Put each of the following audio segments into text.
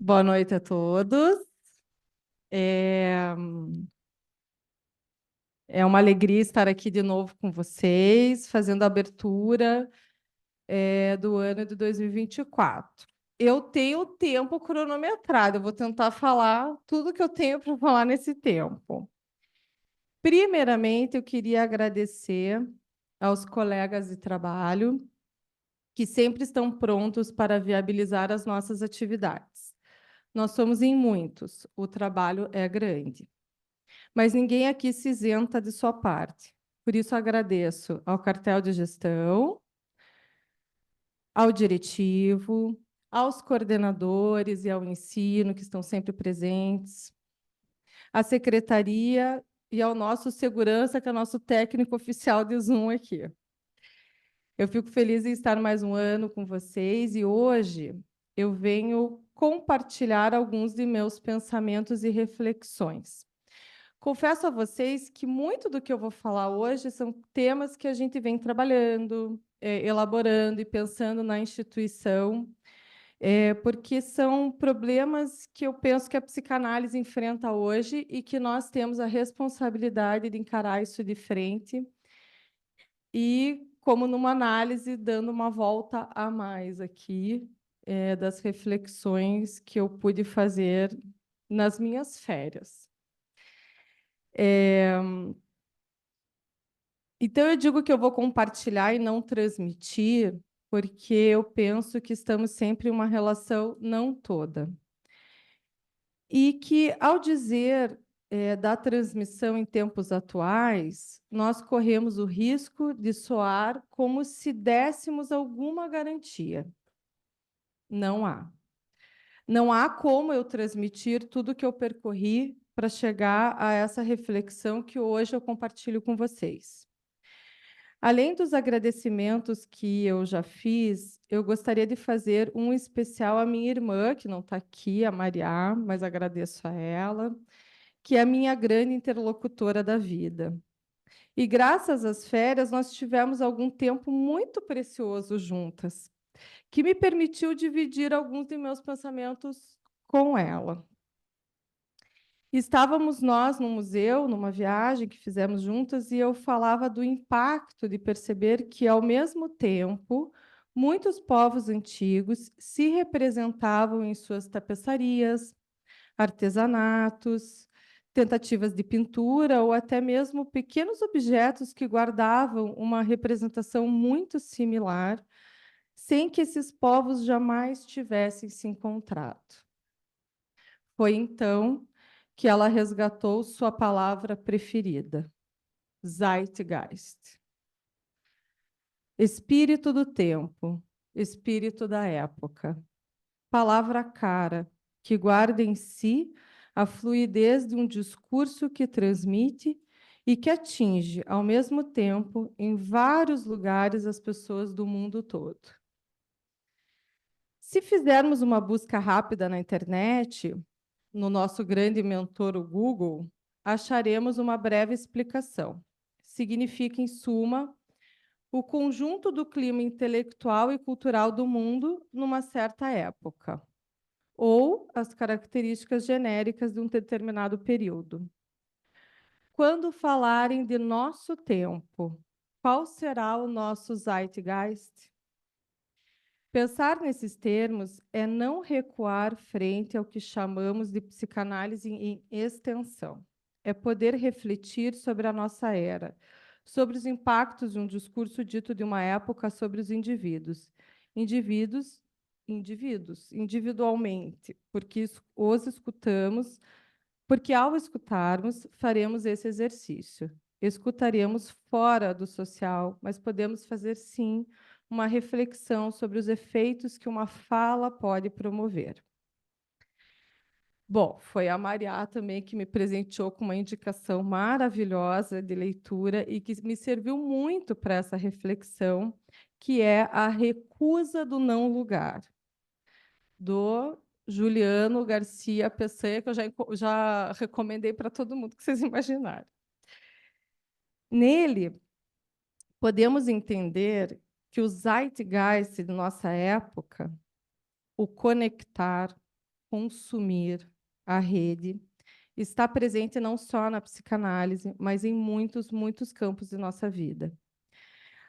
Boa noite a todos. É, é uma alegria estar aqui de novo com vocês, fazendo a abertura do ano de 2024. Eu tenho o tempo cronometrado, eu vou tentar falar tudo que eu tenho para falar nesse tempo. Primeiramente, eu queria agradecer aos colegas de trabalho que sempre estão prontos para viabilizar as nossas atividades. Nós somos em muitos, o trabalho é grande. Mas ninguém aqui se isenta de sua parte. Por isso, agradeço ao cartel de gestão, ao diretivo, aos coordenadores e ao ensino, que estão sempre presentes, à secretaria e ao nosso segurança, que é o nosso técnico oficial de Zoom aqui. Eu fico feliz em estar mais um ano com vocês e hoje eu venho compartilhar alguns de meus pensamentos e reflexões. Confesso a vocês que muito do que eu vou falar hoje são temas que a gente vem trabalhando, elaborando e pensando na instituição, porque são problemas que eu penso que a psicanálise enfrenta hoje e que nós temos a responsabilidade de encarar isso de frente e, como numa análise, dando uma volta a mais aqui, das reflexões que eu pude fazer nas minhas férias. Então, eu digo que eu vou compartilhar e não transmitir, porque eu penso que estamos sempre em uma relação não toda. E que, ao dizer da transmissão em tempos atuais, nós corremos o risco de soar como se dessemos alguma garantia. Não há. Não há como eu transmitir tudo que eu percorri para chegar a essa reflexão que hoje eu compartilho com vocês. Além dos agradecimentos que eu já fiz, eu gostaria de fazer um especial à minha irmã, que não está aqui, a Mariá, mas agradeço a ela, que é a minha grande interlocutora da vida. E graças às férias, nós tivemos algum tempo muito precioso juntas, que me permitiu dividir alguns de meus pensamentos com ela. Estávamos nós no museu, numa viagem que fizemos juntas, e eu falava do impacto de perceber que, ao mesmo tempo, muitos povos antigos se representavam em suas tapeçarias, artesanatos, tentativas de pintura ou até mesmo pequenos objetos que guardavam uma representação muito similar, sem que esses povos jamais tivessem se encontrado. Foi então que ela resgatou sua palavra preferida, Zeitgeist. Espírito do tempo, espírito da época. Palavra cara, que guarda em si a fluidez de um discurso que transmite e que atinge, ao mesmo tempo, em vários lugares as pessoas do mundo todo. Se fizermos uma busca rápida na internet, no nosso grande mentor, o Google, acharemos uma breve explicação. Significa, em suma, o conjunto do clima intelectual e cultural do mundo numa certa época, ou as características genéricas de um determinado período. Quando falarem de nosso tempo, qual será o nosso Zeitgeist? Pensar nesses termos é não recuar frente ao que chamamos de psicanálise em extensão. É poder refletir sobre a nossa era, sobre os impactos de um discurso dito de uma época sobre os indivíduos. Individualmente, porque os escutamos, porque ao escutarmos, faremos esse exercício. Escutaremos fora do social, mas podemos fazer sim uma reflexão sobre os efeitos que uma fala pode promover. Bom, foi a Mariá também que me presenteou com uma indicação maravilhosa de leitura e que me serviu muito para essa reflexão, que é A Recusa do Não Lugar, do Juliano Garcia Peçanha, que eu já recomendei para todo mundo que vocês imaginarem. Nele, podemos entender que o zeitgeist de nossa época, o conectar, consumir a rede está presente não só na psicanálise, mas em muitos, muitos campos de nossa vida.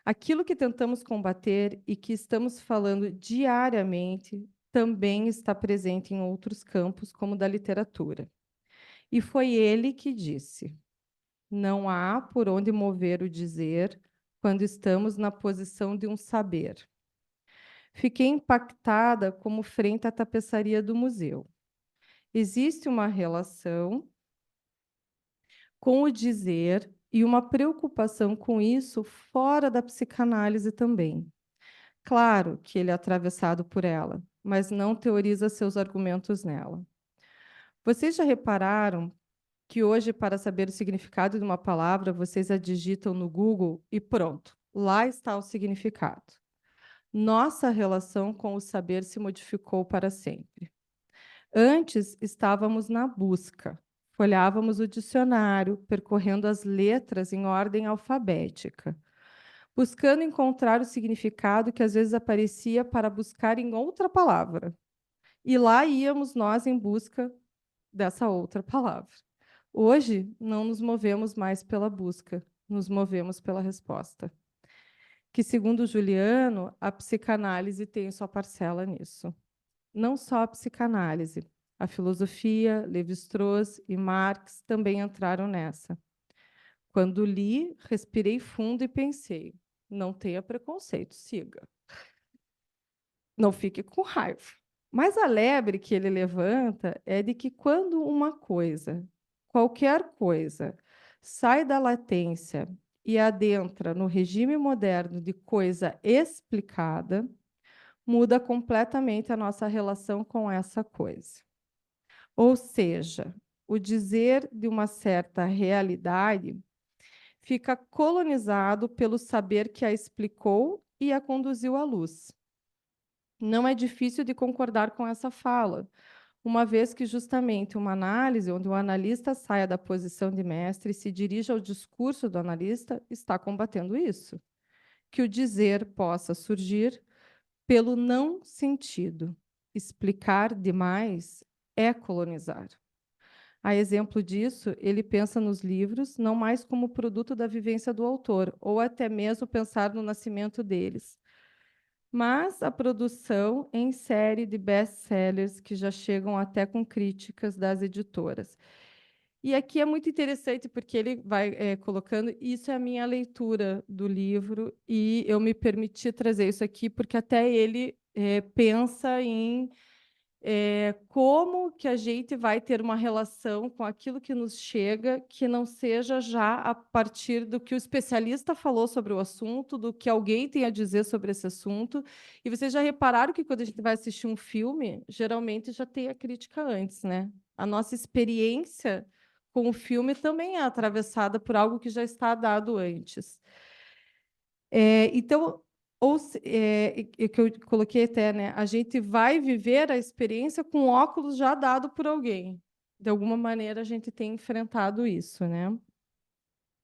Aquilo que tentamos combater e que estamos falando diariamente também está presente em outros campos, como da literatura. E foi ele que disse: não há por onde mover o dizer quando estamos na posição de um saber. Fiquei impactada como frente à tapeçaria do museu. Existe uma relação com o dizer e uma preocupação com isso fora da psicanálise também. Claro que ele é atravessado por ela, mas não teoriza seus argumentos nela. Vocês já repararam que hoje, para saber o significado de uma palavra, vocês a digitam no Google e pronto, lá está o significado. Nossa relação com o saber se modificou para sempre. Antes, estávamos na busca. Folhávamos o dicionário, percorrendo as letras em ordem alfabética, buscando encontrar o significado que às vezes aparecia para buscar em outra palavra. E lá íamos nós em busca dessa outra palavra. Hoje, não nos movemos mais pela busca, nos movemos pela resposta. Que, segundo Juliano, a psicanálise tem sua parcela nisso. Não só a psicanálise, a filosofia, Lévi-Strauss e Marx também entraram nessa. Quando li, respirei fundo e pensei: não tenha preconceito, siga. Não fique com raiva. Mas a lebre que ele levanta é de que quando uma coisa, qualquer coisa, sai da latência e adentra no regime moderno de coisa explicada, muda completamente a nossa relação com essa coisa. Ou seja, o dizer de uma certa realidade fica colonizado pelo saber que a explicou e a conduziu à luz. Não é difícil de concordar com essa fala, uma vez que justamente uma análise onde o analista saia da posição de mestre e se dirija ao discurso do analista está combatendo isso. Que o dizer possa surgir pelo não sentido. Explicar demais é colonizar. A exemplo disso, ele pensa nos livros não mais como produto da vivência do autor, ou até mesmo pensar no nascimento deles, mas a produção em série de best-sellers que já chegam até com críticas das editoras. E aqui é muito interessante porque ele vai colocando, isso é a minha leitura do livro, e eu me permiti trazer isso aqui porque até ele pensa em como que a gente vai ter uma relação com aquilo que nos chega, que não seja já a partir do que o especialista falou sobre o assunto, do que alguém tem a dizer sobre esse assunto. E vocês já repararam que quando a gente vai assistir um filme, geralmente já tem a crítica antes, né? A nossa experiência com o filme também é atravessada por algo que já está dado antes. Então, que eu coloquei até, né? A gente vai viver a experiência com óculos já dado por alguém. De alguma maneira, a gente tem enfrentado isso, né?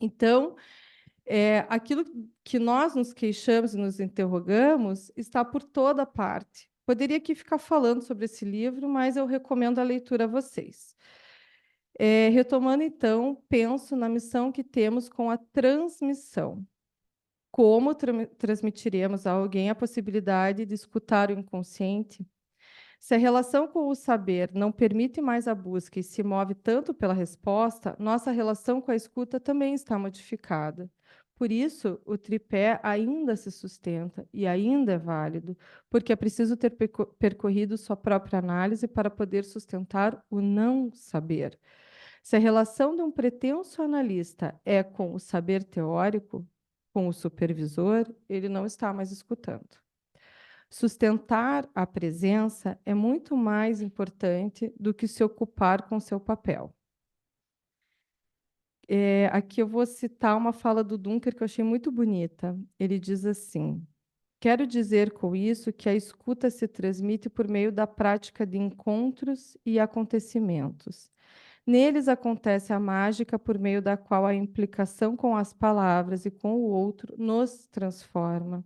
Então, aquilo que nós nos queixamos e nos interrogamos está por toda parte. Poderia aqui ficar falando sobre esse livro, mas eu recomendo a leitura a vocês. Retomando, então, penso na missão que temos com a transmissão. Como transmitiremos a alguém a possibilidade de escutar o inconsciente? Se a relação com o saber não permite mais a busca e se move tanto pela resposta, nossa relação com a escuta também está modificada. Por isso, o tripé ainda se sustenta e ainda é válido, porque é preciso ter percorrido sua própria análise para poder sustentar o não saber. Se a relação de um pretenso analista é com o saber teórico, com o supervisor, ele não está mais escutando. Sustentar a presença é muito mais importante do que se ocupar com seu papel. Aqui eu vou citar uma fala do Dunker que eu achei muito bonita. Ele diz assim: quero dizer com isso que a escuta se transmite por meio da prática de encontros e acontecimentos. Neles acontece a mágica por meio da qual a implicação com as palavras e com o outro nos transforma.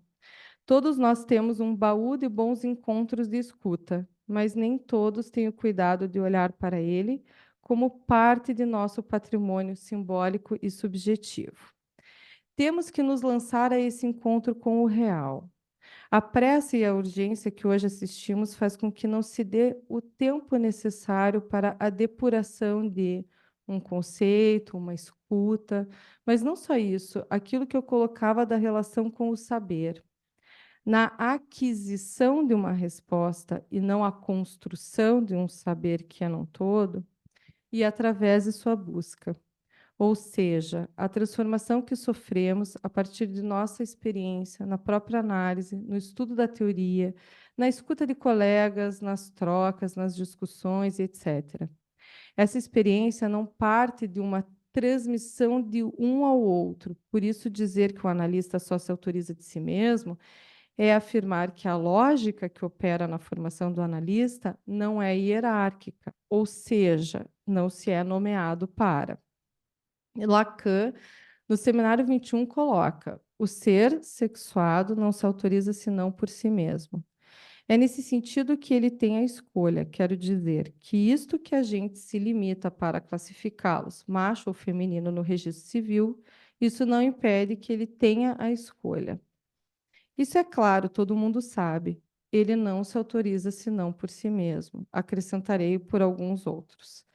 Todos nós temos um baú de bons encontros de escuta, mas nem todos têm o cuidado de olhar para ele como parte de nosso patrimônio simbólico e subjetivo. Temos que nos lançar a esse encontro com o real. A pressa e a urgência que hoje assistimos faz com que não se dê o tempo necessário para a depuração de um conceito, uma escuta, mas não só isso, aquilo que eu colocava da relação com o saber. Na aquisição de uma resposta e não a construção de um saber que é num todo, e através de sua busca. Ou seja, a transformação que sofremos a partir de nossa experiência, na própria análise, no estudo da teoria, na escuta de colegas, nas trocas, nas discussões, etc. Essa experiência não parte de uma transmissão de um ao outro. Por isso, dizer que o analista só se autoriza de si mesmo é afirmar que a lógica que opera na formação do analista não é hierárquica, ou seja, não se é nomeado para. Lacan, no seminário 21, coloca: o ser sexuado não se autoriza senão por si mesmo. É nesse sentido que ele tem a escolha, quero dizer, que isto que a gente se limita para classificá-los, macho ou feminino, no registro civil, isso não impede que ele tenha a escolha. Isso é claro, todo mundo sabe. Ele não se autoriza senão por si mesmo. Acrescentarei por alguns outros.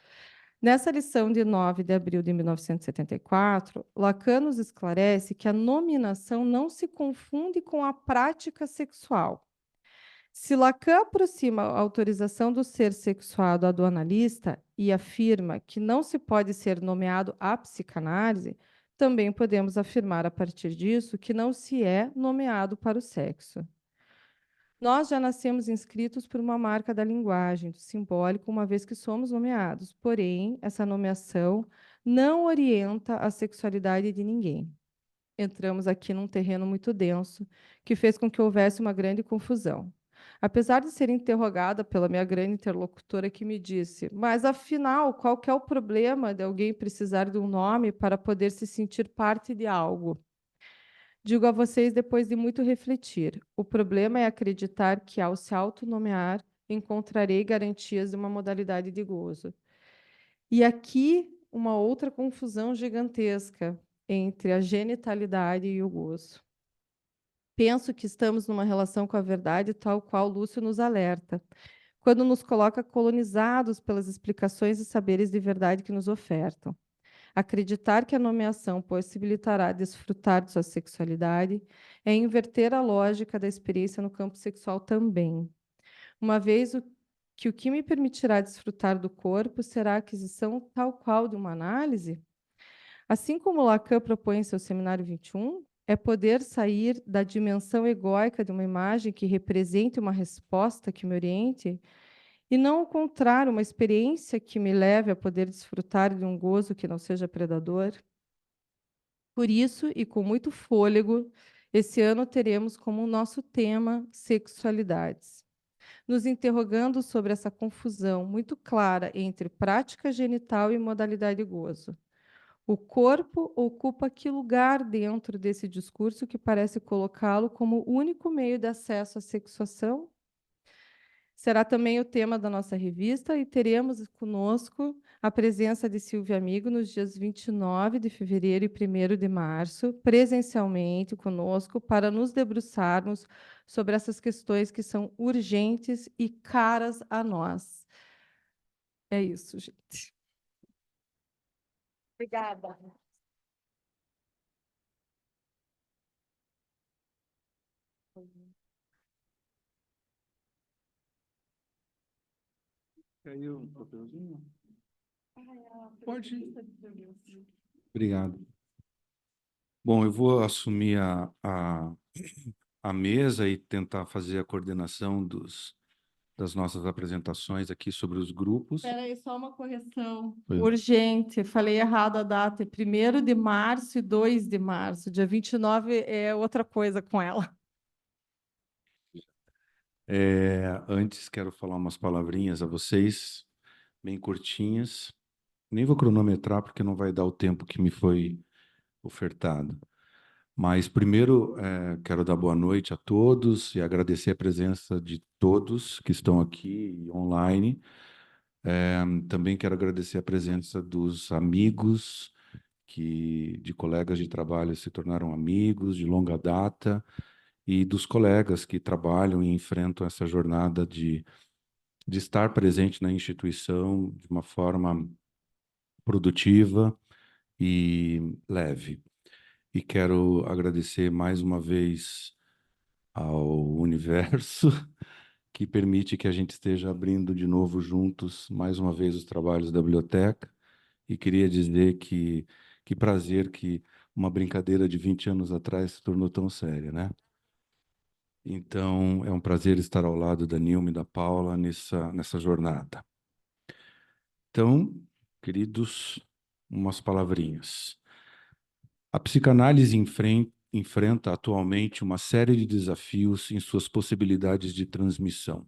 Nessa lição de 9 de abril de 1974, Lacan nos esclarece que a nominação não se confunde com a prática sexual. Se Lacan aproxima a autorização do ser sexuado à do analista e afirma que não se pode ser nomeado à psicanálise, também podemos afirmar a partir disso que não se é nomeado para o sexo. Nós já nascemos inscritos por uma marca da linguagem, do simbólico, uma vez que somos nomeados. Porém, essa nomeação não orienta a sexualidade de ninguém. Entramos aqui num terreno muito denso, que fez com que houvesse uma grande confusão. Apesar de ser interrogada pela minha grande interlocutora que me disse, mas afinal, qual que é o problema de alguém precisar de um nome para poder se sentir parte de algo? Digo a vocês depois de muito refletir. O problema é acreditar que, ao se autonomear, encontrarei garantias de uma modalidade de gozo. E aqui, uma outra confusão gigantesca entre a genitalidade e o gozo. Penso que estamos numa relação com a verdade tal qual Lúcio nos alerta, quando nos coloca colonizados pelas explicações e saberes de verdade que nos ofertam. Acreditar que a nomeação possibilitará desfrutar de sua sexualidade é inverter a lógica da experiência no campo sexual também. Uma vez que o que me permitirá desfrutar do corpo será a aquisição tal qual de uma análise, assim como Lacan propõe em seu seminário 21, é poder sair da dimensão egóica de uma imagem que represente uma resposta que me oriente e não o contrário, uma experiência que me leve a poder desfrutar de um gozo que não seja predador. Por isso, e com muito fôlego, esse ano teremos como nosso tema sexualidades, nos interrogando sobre essa confusão muito clara entre prática genital e modalidade de gozo. O corpo ocupa que lugar dentro desse discurso que parece colocá-lo como o único meio de acesso à sexuação? Será também o tema da nossa revista e teremos conosco a presença de Silvia Amigo nos dias 29 de fevereiro e 1º de março, presencialmente conosco, para nos debruçarmos sobre essas questões que são urgentes e caras a nós. É isso, gente. Obrigada. Caiu um papelzinho? Pode. Obrigado. Bom, eu vou assumir a mesa e tentar fazer a coordenação das nossas apresentações aqui sobre os grupos. Espera aí, só uma correção Foi. urgente. Falei errado a data. É 1º de março e 2 de março. Dia 29 é outra coisa com ela. Antes, quero falar umas palavrinhas a vocês, bem curtinhas. Nem vou cronometrar, porque não vai dar o tempo que me foi ofertado. Mas primeiro quero dar boa noite a todos e agradecer a presença de todos que estão aqui e online. Também quero agradecer a presença dos amigos, de colegas de trabalho se tornaram amigos de longa data, e dos colegas que trabalham e enfrentam essa jornada de estar presente na instituição de uma forma produtiva e leve. E quero agradecer mais uma vez ao universo que permite que a gente esteja abrindo de novo juntos, mais uma vez, os trabalhos da biblioteca. E queria dizer que prazer que uma brincadeira de 20 anos atrás se tornou tão séria, né? Então, é um prazer estar ao lado da Nilma e da Paula nessa jornada. Então, queridos, umas palavrinhas. A psicanálise enfrenta atualmente uma série de desafios em suas possibilidades de transmissão.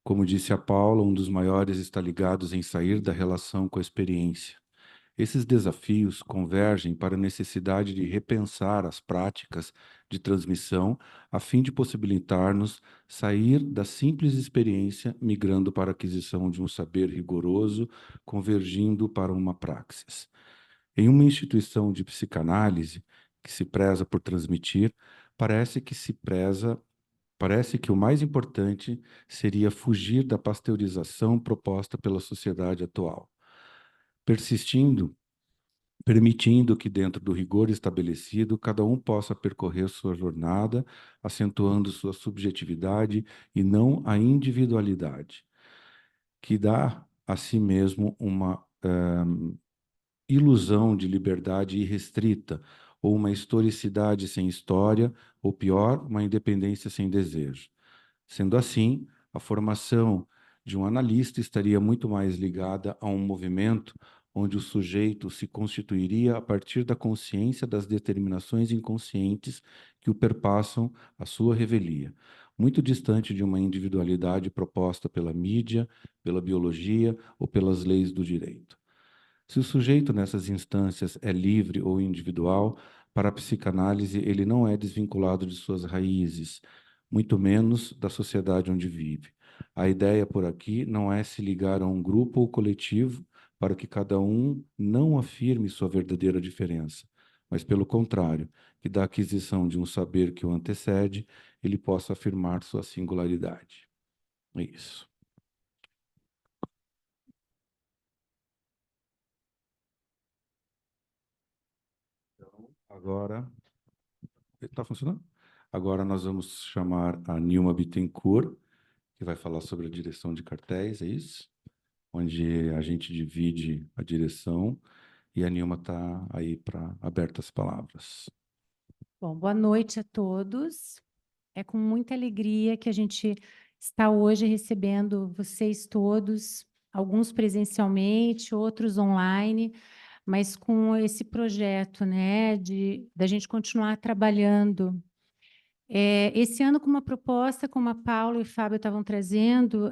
Como disse a Paula, um dos maiores está ligado em sair da relação com a experiência. Esses desafios convergem para a necessidade de repensar as práticas de transmissão a fim de possibilitar-nos sair da simples experiência, migrando para a aquisição de um saber rigoroso, convergindo para uma praxis. Em uma instituição de psicanálise que se preza por transmitir, parece que o mais importante seria fugir da pasteurização proposta pela sociedade atual, permitindo que, dentro do rigor estabelecido, cada um possa percorrer sua jornada, acentuando sua subjetividade e não a individualidade, que dá a si mesmo uma ilusão de liberdade irrestrita, ou uma historicidade sem história, ou pior, uma independência sem desejo. Sendo assim, a formação de um analista estaria muito mais ligada a um movimento onde o sujeito se constituiria a partir da consciência das determinações inconscientes que o perpassam a sua revelia, muito distante de uma individualidade proposta pela mídia, pela biologia ou pelas leis do direito. Se o sujeito nessas instâncias é livre ou individual, para a psicanálise ele não é desvinculado de suas raízes, muito menos da sociedade onde vive. A ideia por aqui não é se ligar a um grupo ou coletivo para que cada um não afirme sua verdadeira diferença, mas pelo contrário, que da aquisição de um saber que o antecede, ele possa afirmar sua singularidade. É isso. Agora, está funcionando? Agora nós vamos chamar a Nilma Bittencourt, que vai falar sobre a direção de cartéis, é isso? Onde a gente divide a direção e a Nilma está aí para aberta as palavras. Bom, boa noite a todos. É com muita alegria que a gente está hoje recebendo vocês todos, alguns presencialmente, outros online, mas com esse projeto, né, da gente continuar trabalhando. Esse ano com uma proposta, como a Paula e o Fábio estavam trazendo,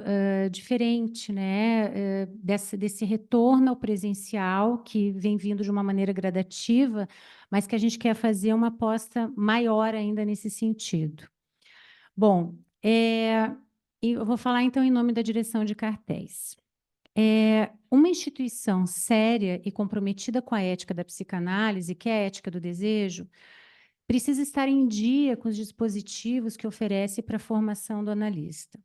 diferente, né, desse retorno ao presencial, que vem vindo de uma maneira gradativa, mas que a gente quer fazer uma aposta maior ainda nesse sentido. Bom, eu vou falar então em nome da direção de cartéis. Uma instituição séria e comprometida com a ética da psicanálise, que é a ética do desejo, precisa estar em dia com os dispositivos que oferece para a formação do analista.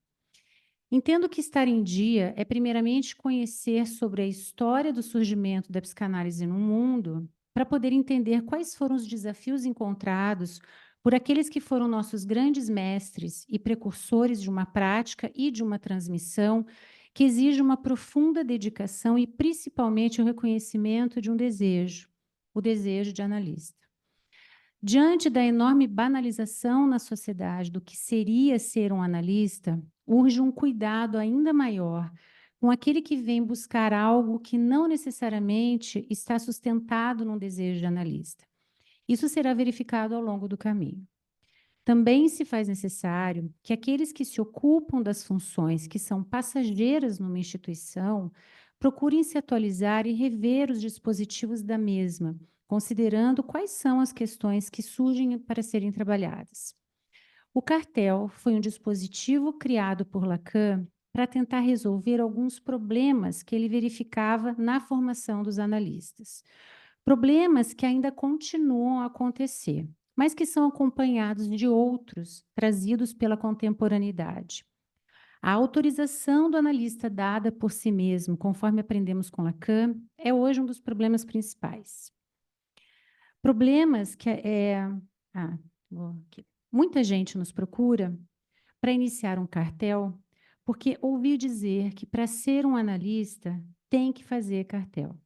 Entendo que estar em dia é, primeiramente, conhecer sobre a história do surgimento da psicanálise no mundo, para poder entender quais foram os desafios encontrados por aqueles que foram nossos grandes mestres e precursores de uma prática e de uma transmissão que exige uma profunda dedicação e, principalmente, o reconhecimento de um desejo, o desejo de analista. Diante da enorme banalização na sociedade do que seria ser um analista, urge um cuidado ainda maior com aquele que vem buscar algo que não necessariamente está sustentado num desejo de analista. Isso será verificado ao longo do caminho. Também se faz necessário que aqueles que se ocupam das funções que são passageiras numa instituição procurem se atualizar e rever os dispositivos da mesma, considerando quais são as questões que surgem para serem trabalhadas. O cartel foi um dispositivo criado por Lacan para tentar resolver alguns problemas que ele verificava na formação dos analistas. Problemas que ainda continuam a acontecer, mas que são acompanhados de outros trazidos pela contemporaneidade. A autorização do analista dada por si mesmo, conforme aprendemos com Lacan, é hoje um dos problemas principais. Problemas que muita gente nos procura para iniciar um cartel, porque ouviu dizer que para ser um analista tem que fazer cartel.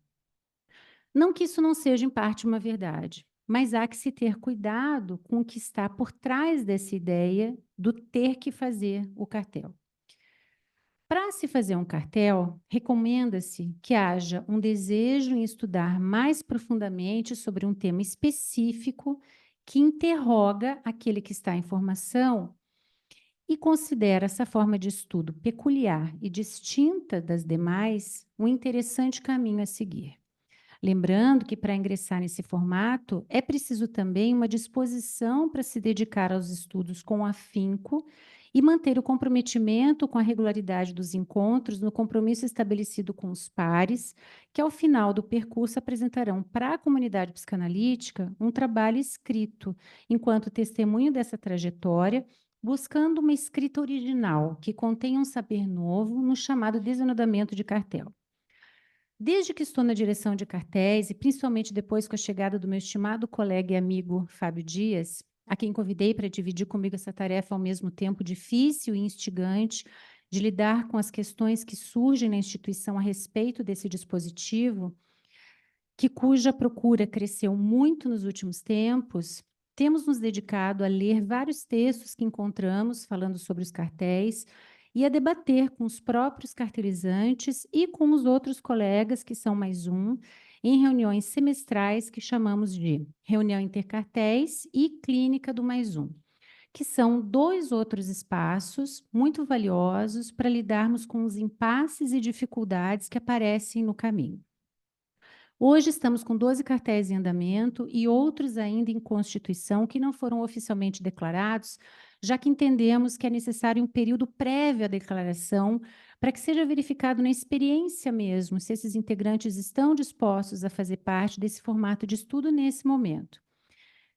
Não que isso não seja em parte uma verdade, mas há que se ter cuidado com o que está por trás dessa ideia do ter que fazer o cartel. Para se fazer um cartel, recomenda-se que haja um desejo em estudar mais profundamente sobre um tema específico que interroga aquele que está em formação e considera essa forma de estudo peculiar e distinta das demais um interessante caminho a seguir. Lembrando que para ingressar nesse formato é preciso também uma disposição para se dedicar aos estudos com afinco e manter o comprometimento com a regularidade dos encontros no compromisso estabelecido com os pares, que ao final do percurso apresentarão para a comunidade psicanalítica um trabalho escrito, enquanto testemunho dessa trajetória, buscando uma escrita original que contenha um saber novo no chamado desenodamento de cartel. Desde que estou na direção de cartéis, e principalmente depois com a chegada do meu estimado colega e amigo Fábio Dias, a quem convidei para dividir comigo essa tarefa ao mesmo tempo difícil e instigante de lidar com as questões que surgem na instituição a respeito desse dispositivo, cuja procura cresceu muito nos últimos tempos, temos nos dedicado a ler vários textos que encontramos falando sobre os cartéis e a debater com os próprios cartelizantes e com os outros colegas, que são mais um, em reuniões semestrais que chamamos de Reunião Intercartéis e Clínica do Mais Um, que são 2 outros espaços muito valiosos para lidarmos com os impasses e dificuldades que aparecem no caminho. Hoje estamos com 12 cartéis em andamento e outros ainda em constituição que não foram oficialmente declarados, já que entendemos que é necessário um período prévio à declaração para que seja verificado na experiência mesmo se esses integrantes estão dispostos a fazer parte desse formato de estudo nesse momento.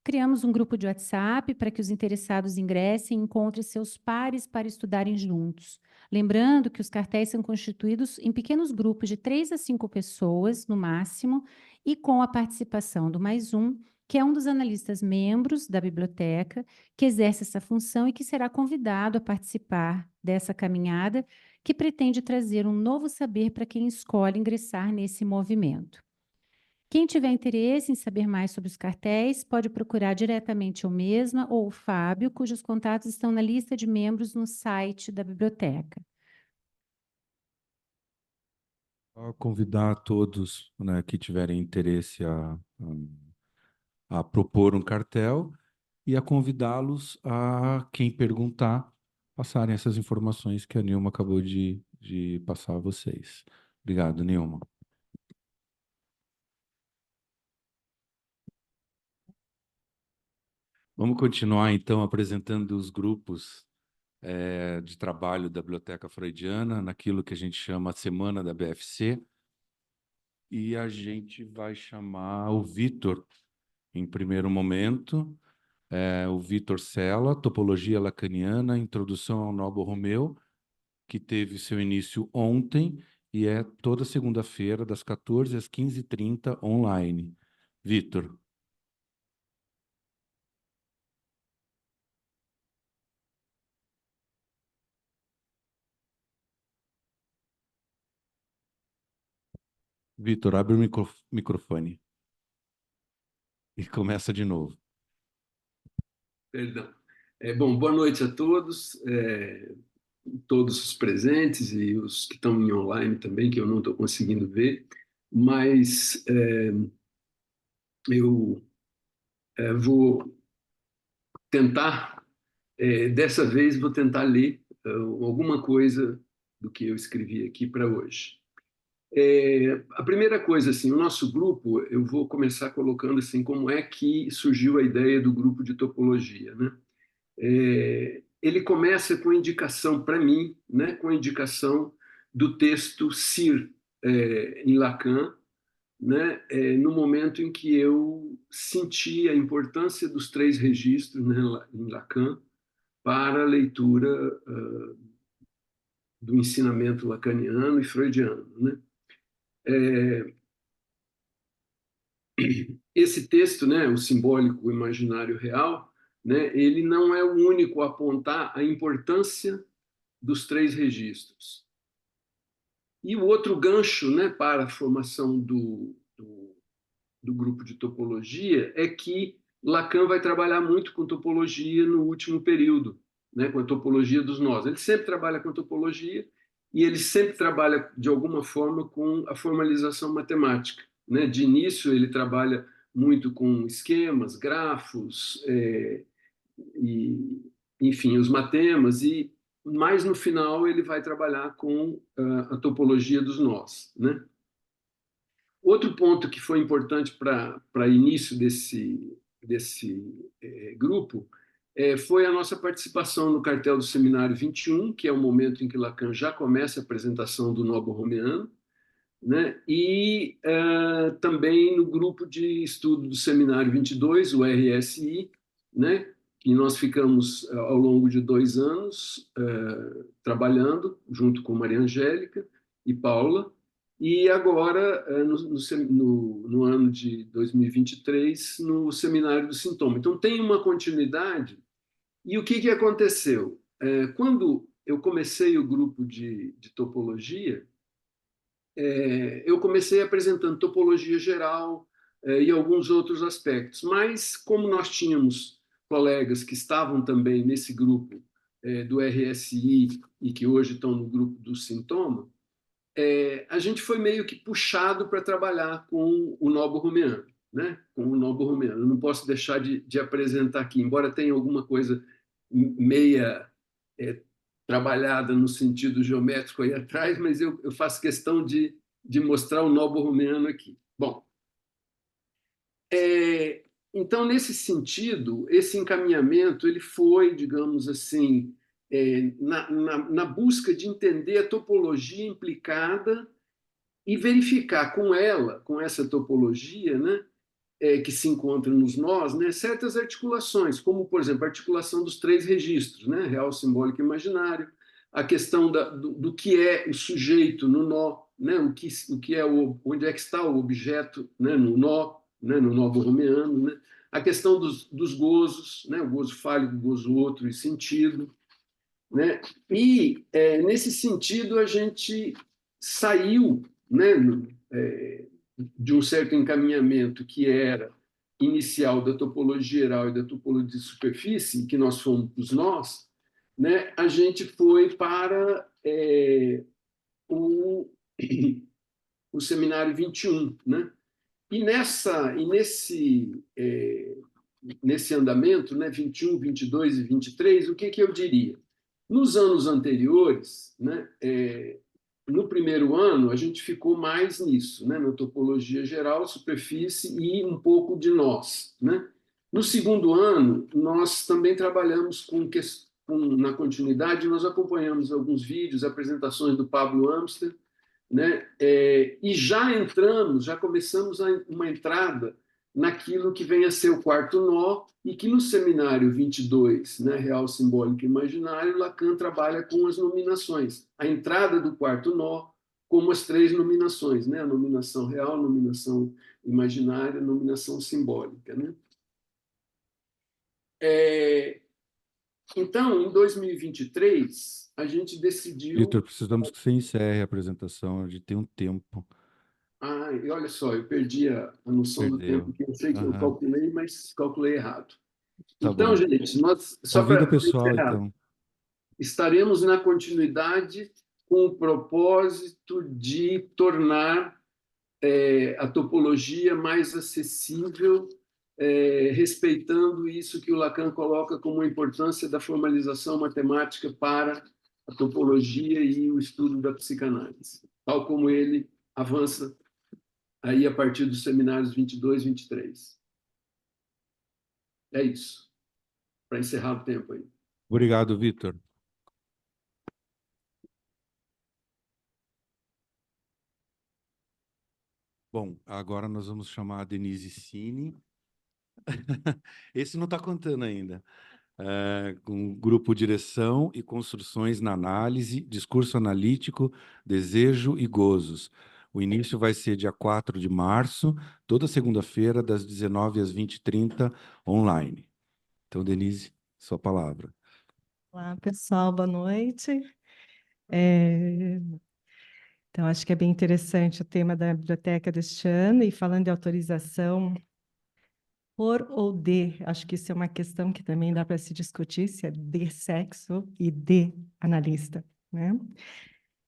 Criamos um grupo de WhatsApp para que os interessados ingressem e encontrem seus pares para estudarem juntos. Lembrando que os cartéis são constituídos em pequenos grupos de 3 a 5 pessoas, no máximo, e com a participação do Mais Um, que é um dos analistas membros da biblioteca, que exerce essa função e que será convidado a participar dessa caminhada, que pretende trazer um novo saber para quem escolhe ingressar nesse movimento. Quem tiver interesse em saber mais sobre os cartéis, pode procurar diretamente eu mesma ou o Fábio, cujos contatos estão na lista de membros no site da biblioteca. Vou convidar todos, né, que tiverem interesse a propor um cartel e a convidá-los a quem perguntar passarem essas informações que a Nilma acabou de passar a vocês. Obrigado, Nilma. Vamos continuar, então, apresentando os grupos de trabalho da Biblioteca Freudiana, naquilo que a gente chama a Semana da BFC. E a gente vai chamar o Vitor, em primeiro momento, o Vitor Sela, Topologia Lacaniana, Introdução ao Novo Romeu, que teve seu início ontem e é toda segunda-feira, das 14 às 15h30, online. Vitor. Vitor, abre o microfone. E começa de novo. Perdão. Bom, boa noite a todos, todos os presentes e os que estão em online também, que eu não estou conseguindo ver, mas eu vou tentar, dessa vez, vou tentar ler alguma coisa do que eu escrevi aqui para hoje. A primeira coisa, assim, o nosso grupo, eu vou começar colocando assim, como é que surgiu a ideia do grupo de topologia, né? Ele começa com a indicação, para mim, né, com a indicação do texto Cyr, em Lacan, né, no momento em que eu senti a importância dos 3 registros, né, em Lacan para a leitura do ensinamento lacaniano e freudiano, né? Esse texto, né, o simbólico, o imaginário real, né, ele não é o único a apontar a importância dos 3 registros. E o outro gancho, né, para a formação do grupo de topologia é que Lacan vai trabalhar muito com topologia no último período, né, com a topologia dos nós. Ele sempre trabalha com topologia e ele sempre trabalha, de alguma forma, com a formalização matemática, né? De início, ele trabalha muito com esquemas, grafos, e, enfim, os matemas, e mais no final ele vai trabalhar com a topologia dos nós, né? Outro ponto que foi importante para início desse grupo foi a nossa participação no cartel do Seminário 21, que é o momento em que Lacan já começa a apresentação do Novo Romeano, né? E também no grupo de estudo do Seminário 22, o RSI, né? Que nós ficamos ao longo de 2 anos trabalhando junto com Maria Angélica e Paula, e agora, no ano de 2023, no Seminário do Sintoma. Então, tem uma continuidade. E o que aconteceu? Quando eu comecei o grupo de topologia, eu comecei apresentando topologia geral e alguns outros aspectos, mas como nós tínhamos colegas que estavam também nesse grupo do RSI e que hoje estão no grupo do Sintoma, a gente foi meio que puxado para trabalhar com o Novo Romeano, né? Com o Novo Romeano. Eu não posso deixar de apresentar aqui, embora tenha alguma coisa meia trabalhada no sentido geométrico aí atrás, mas eu faço questão de mostrar o Novo Romeano aqui. Bom, então, nesse sentido, esse encaminhamento ele foi, digamos assim, na busca de entender a topologia implicada e verificar com ela, com essa topologia, né, que se encontra nos nós, né, certas articulações, como, por exemplo, a articulação dos 3 registros, né, real, simbólico e imaginário, a questão do que é o sujeito no nó, né, o que é onde é que está o objeto, né, no nó, né, no Novo Romeano, né, a questão dos gozos, né, o gozo fálico, o gozo outro e sentido, né, e nesse sentido a gente saiu, né, de um certo encaminhamento que era inicial da topologia geral e da topologia de superfície, que nós fomos nós, né, a gente foi para o Seminário 21, né? E nesse andamento, né, 21, 22 e 23, o que eu diria? Nos anos anteriores, né, no primeiro ano, a gente ficou mais nisso, né, na topologia geral, superfície e um pouco de nós, né? No segundo ano, nós também trabalhamos na continuidade, nós acompanhamos alguns vídeos, apresentações do Pablo Amster, né? E já começamos uma entrada naquilo que vem a ser o quarto nó e que no Seminário 22, né, Real, Simbólico e Imaginário, Lacan trabalha com as nominações. A entrada do quarto nó como as 3 nominações, né? A nominação real, a nominação imaginária, a nominação simbólica, né? Então, em 2023, a gente decidiu... Vitor, precisamos que você encerre a apresentação, a gente tem um tempo. E olha só, eu perdi a noção do tempo, que eu sei que eu calculei, mas calculei errado. Tá então, bom. gente, nós, só Convida para o pessoal, encerrar, então. estaremos na continuidade com o propósito de tornar a topologia mais acessível, respeitando isso que o Lacan coloca como a importância da formalização matemática para a topologia e o estudo da psicanálise, tal como ele avança aí a partir dos seminários 22, 23. É isso, para encerrar o tempo aí. Obrigado, Vitor. Bom, agora nós vamos chamar a Denise Cini. Esse não está contando ainda. Com grupo Direção e Construções na Análise, Discurso Analítico, Desejo e Gozos. O início vai ser dia 4 de março, toda segunda-feira, das 19 às 20h30, online. Então, Denise, sua palavra. Olá, pessoal, boa noite. Então, acho que é bem interessante o tema da biblioteca deste ano, e falando de autorização por ou de, acho que isso é uma questão que também dá para se discutir, se é de sexo e de analista, né?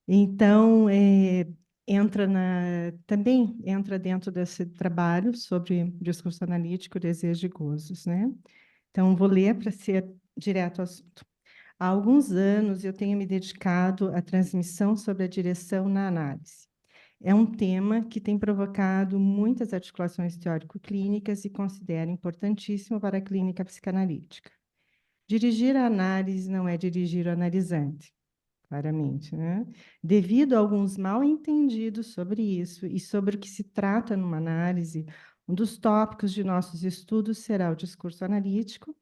Então, também entra dentro desse trabalho sobre discurso analítico, desejo e gozos, né? Então, vou ler para ser direto ao assunto. Há alguns anos eu tenho me dedicado à transmissão sobre a direção na análise. É um tema que tem provocado muitas articulações teórico-clínicas e considero importantíssimo para a clínica psicanalítica. Dirigir a análise não é dirigir o analisante, claramente, né? Devido a alguns mal-entendidos sobre isso e sobre o que se trata numa análise, um dos tópicos de nossos estudos será o discurso analítico,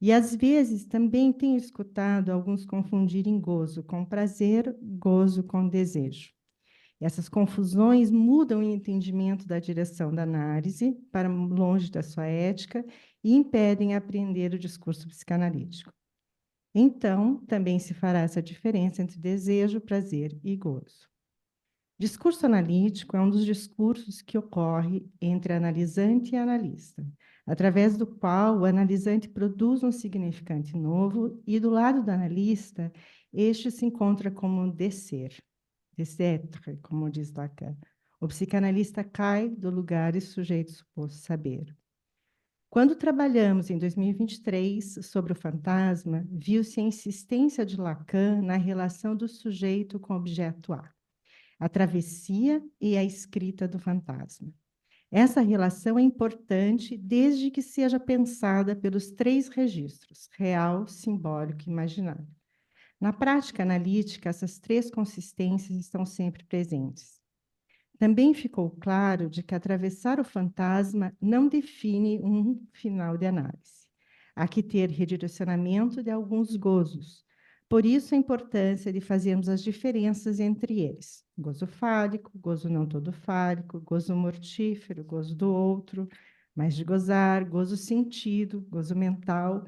e às vezes também tenho escutado alguns confundirem gozo com prazer, gozo com desejo. Essas confusões mudam o entendimento da direção da análise para longe da sua ética e impedem aprender o discurso psicanalítico. Então, também se fará essa diferença entre desejo, prazer e gozo. Discurso analítico é um dos discursos que ocorre entre analisante e analista, através do qual o analisante produz um significante novo e, do lado do analista, este se encontra como descer, desêtre, como diz Lacan. O psicanalista cai do lugar e sujeito suposto saber. Quando trabalhamos em 2023 sobre o fantasma, viu-se a insistência de Lacan na relação do sujeito com o objeto a travessia e a escrita do fantasma. Essa relação é importante desde que seja pensada pelos 3 registros, real, simbólico e imaginário. Na prática analítica, essas 3 consistências estão sempre presentes. Também ficou claro de que atravessar o fantasma não define um final de análise. Há que ter redirecionamento de alguns gozos. Por isso, a importância de fazermos as diferenças entre eles. Gozo fálico, gozo não todo fálico, gozo mortífero, gozo do outro, mais de gozar, gozo sentido, gozo mental,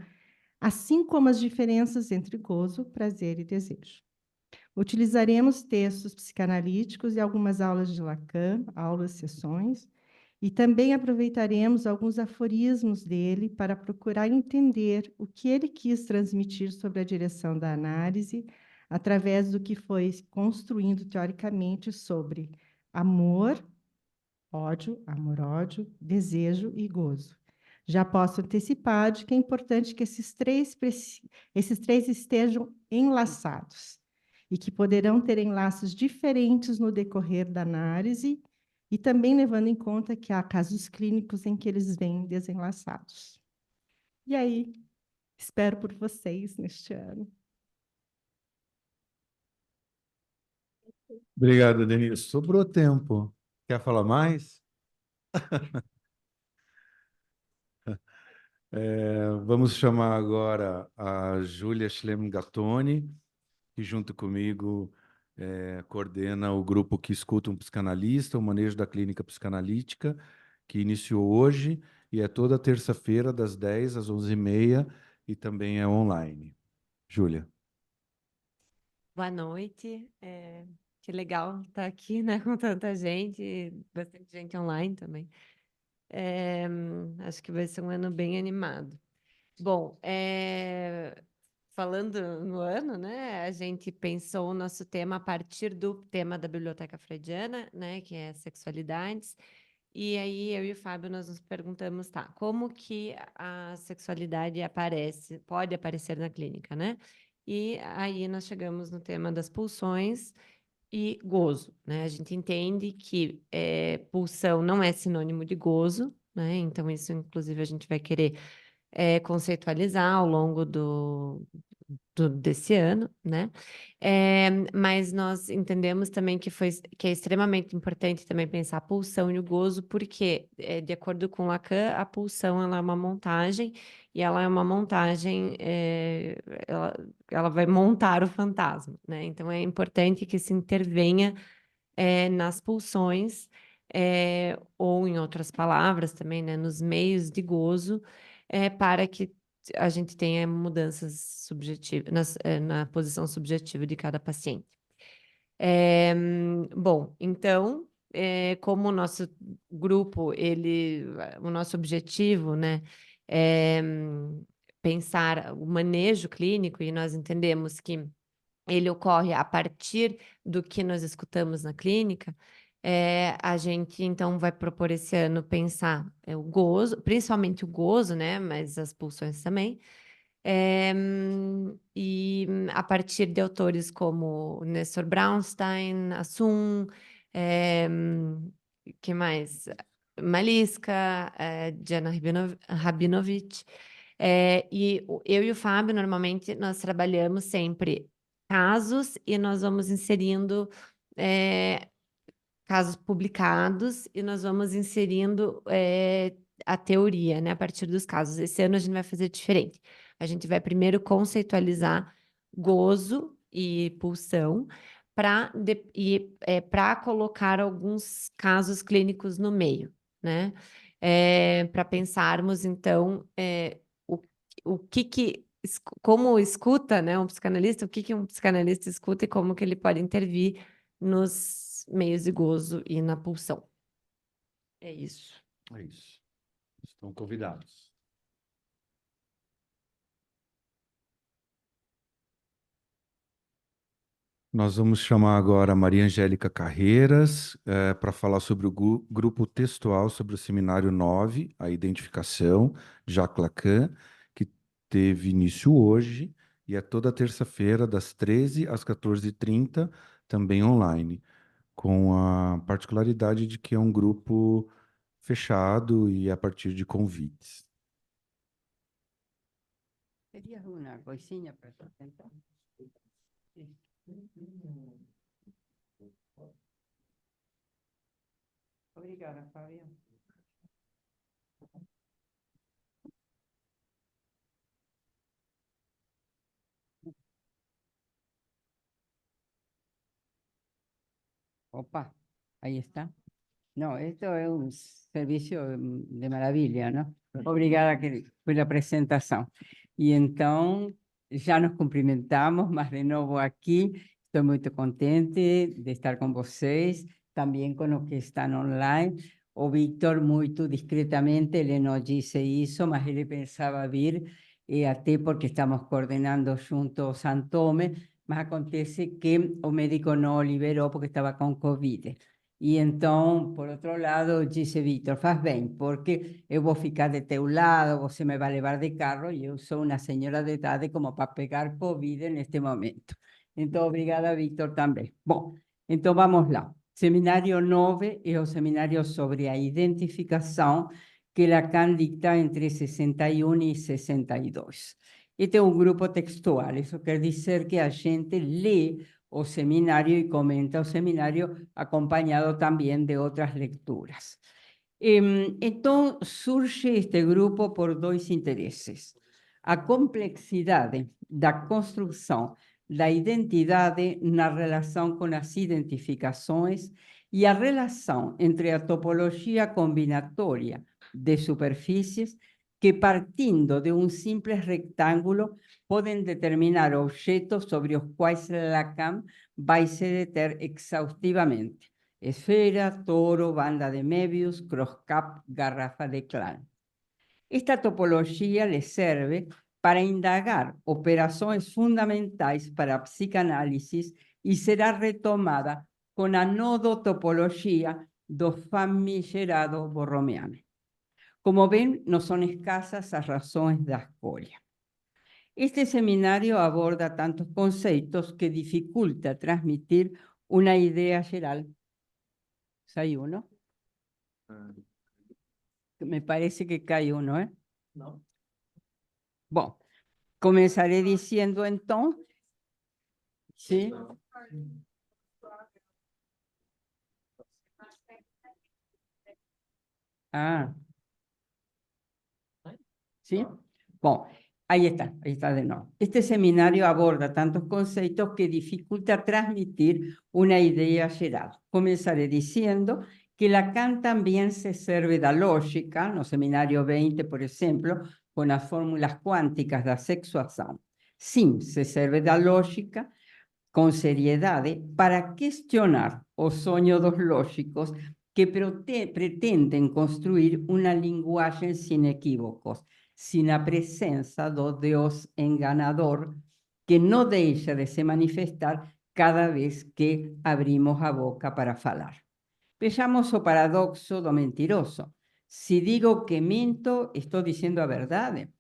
assim como as diferenças entre gozo, prazer e desejo. Utilizaremos textos psicanalíticos e algumas aulas de Lacan, aulas, sessões, e também aproveitaremos alguns aforismos dele para procurar entender o que ele quis transmitir sobre a direção da análise através do que foi construindo teoricamente sobre amor, ódio, desejo e gozo. Já posso antecipar de que é importante que esses três estejam enlaçados e que poderão ter enlaços diferentes no decorrer da análise e também levando em conta que há casos clínicos em que eles vêm desenlaçados. E aí, espero por vocês neste ano. Obrigado, Denise. Sobrou tempo. Quer falar mais? Vamos chamar agora a Júlia Schlemm-Gattoni, que junto comigo coordena o grupo que escuta um psicanalista, o manejo da clínica psicanalítica, que iniciou hoje e é toda terça-feira, das 10 às 11h30, e também é online. Júlia. Boa noite. Que legal estar aqui, né, com tanta gente, bastante gente online também. Acho que vai ser um ano bem animado. Bom, falando no ano, né, a gente pensou o nosso tema a partir do tema da Biblioteca Freudiana, né, que é sexualidades. E aí eu e o Fábio nós nos perguntamos, tá, como que a sexualidade pode aparecer na clínica, né? E aí nós chegamos no tema das pulsões e gozo, né? A gente entende que pulsão não é sinônimo de gozo, né? Então, isso, inclusive, a gente vai querer conceitualizar ao longo desse ano, né? Mas nós entendemos também que é extremamente importante também pensar a pulsão e o gozo, porque, de acordo com Lacan, a pulsão ela é uma montagem, e ela é uma montagem, ela vai montar o fantasma, né? Então é importante que se intervenha nas pulsões, ou em outras palavras também, né, nos meios de gozo, para que a gente tenha mudanças subjetivas na posição subjetiva de cada paciente. Bom, então, como o nosso grupo, o nosso objetivo, né, é pensar o manejo clínico, e nós entendemos que ele ocorre a partir do que nós escutamos na clínica, a gente então vai propor esse ano pensar o gozo, principalmente o gozo, né, mas as pulsões também, e a partir de autores como Nestor Brownstein, Assum, que mais? Maliska, Diana Rabinovich, e eu e o Fábio, normalmente, nós trabalhamos sempre casos e nós vamos inserindo casos publicados e nós vamos inserindo a teoria, né, a partir dos casos. Esse ano a gente vai fazer diferente. A gente vai primeiro conceitualizar gozo e pulsão para colocar alguns casos clínicos no meio, né? Para pensarmos, então, o que como escuta, né, um psicanalista, o que um psicanalista escuta e como que ele pode intervir nos meios de gozo e na pulsão. É isso. É isso. Estão convidados. Nós vamos chamar agora a Maria Angélica Carreiras para falar sobre o grupo textual sobre o Seminário 9, a identificação, de Jacques Lacan, que teve início hoje e é toda terça-feira, das 13 às 14h30, também online, com a particularidade de que é um grupo fechado e a partir de convites. Querías una coisinha para apresentar? Obrigada, Fábio. Opa, ahí está. No, esto es un servicio de maravilla, ¿no? Obrigada pela presentação. E então, já nos cumprimentamos, mas de novo aqui, estou muito contente de estar com vocês, também com os que estão online. O Víctor, muito discretamente, ele não disse isso, mas ele pensava vir, até porque estamos coordenando junto o Santome, mas acontece que o médico não o liberou porque estava com Covid. E então, por outro lado, disse Víctor, faz bem, porque eu vou ficar de teu lado, você me vai levar de carro, e eu sou uma senhora de idade como para pegar Covid neste momento. Então, obrigada, Víctor, também. Bom, então vamos lá. Seminário 9 é o seminário sobre a identificação que Lacan dicta entre 61 e 62. Este é um grupo textual, isso quer dizer que a gente lê o seminário y comenta o seminário acompañado también de otras lecturas. Entonces surge este grupo por dos intereses. A complexidade da construção da identidade na relação com as identificações e a relação entre a topologia combinatória de superfícies que, partindo de um simples rectângulo, podem determinar objetos sobre os quais Lacan vai se deter exaustivamente. Esfera, toro, banda de Möbius, cross-cap, garrafa de Klein. Esta topologia lhe serve para indagar operações fundamentais para a psicanálise e será retomada com a nodotopologia do famigerado Borromeano. Como ven, no son escasas as razões da escolha. Este seminario aborda tantos conceitos que dificulta transmitir una idea geral. Hay uno. Me parece que cae uno, ¿eh? No. Bom, comenzaré diciendo entonces, ¿sí? Ah. ¿Sí? Bom, ahí está de nuevo. Este seminario aborda tantos conceptos que dificulta transmitir una idea geral. Comenzaré diciendo que Lacan también se serve da lógica, no seminario 20, por ejemplo, con las fórmulas cuánticas da sexuação. Sim, se serve da lógica con seriedade para questionar o sonho dos lógicos que pretenden construir una linguagem sin equívocos, sin a presença do Deus enganador que não deixa de se manifestar cada vez que abrimos a boca para falar. Vejamos o paradoxo do mentiroso. Si digo que minto, estou diciendo a verdade.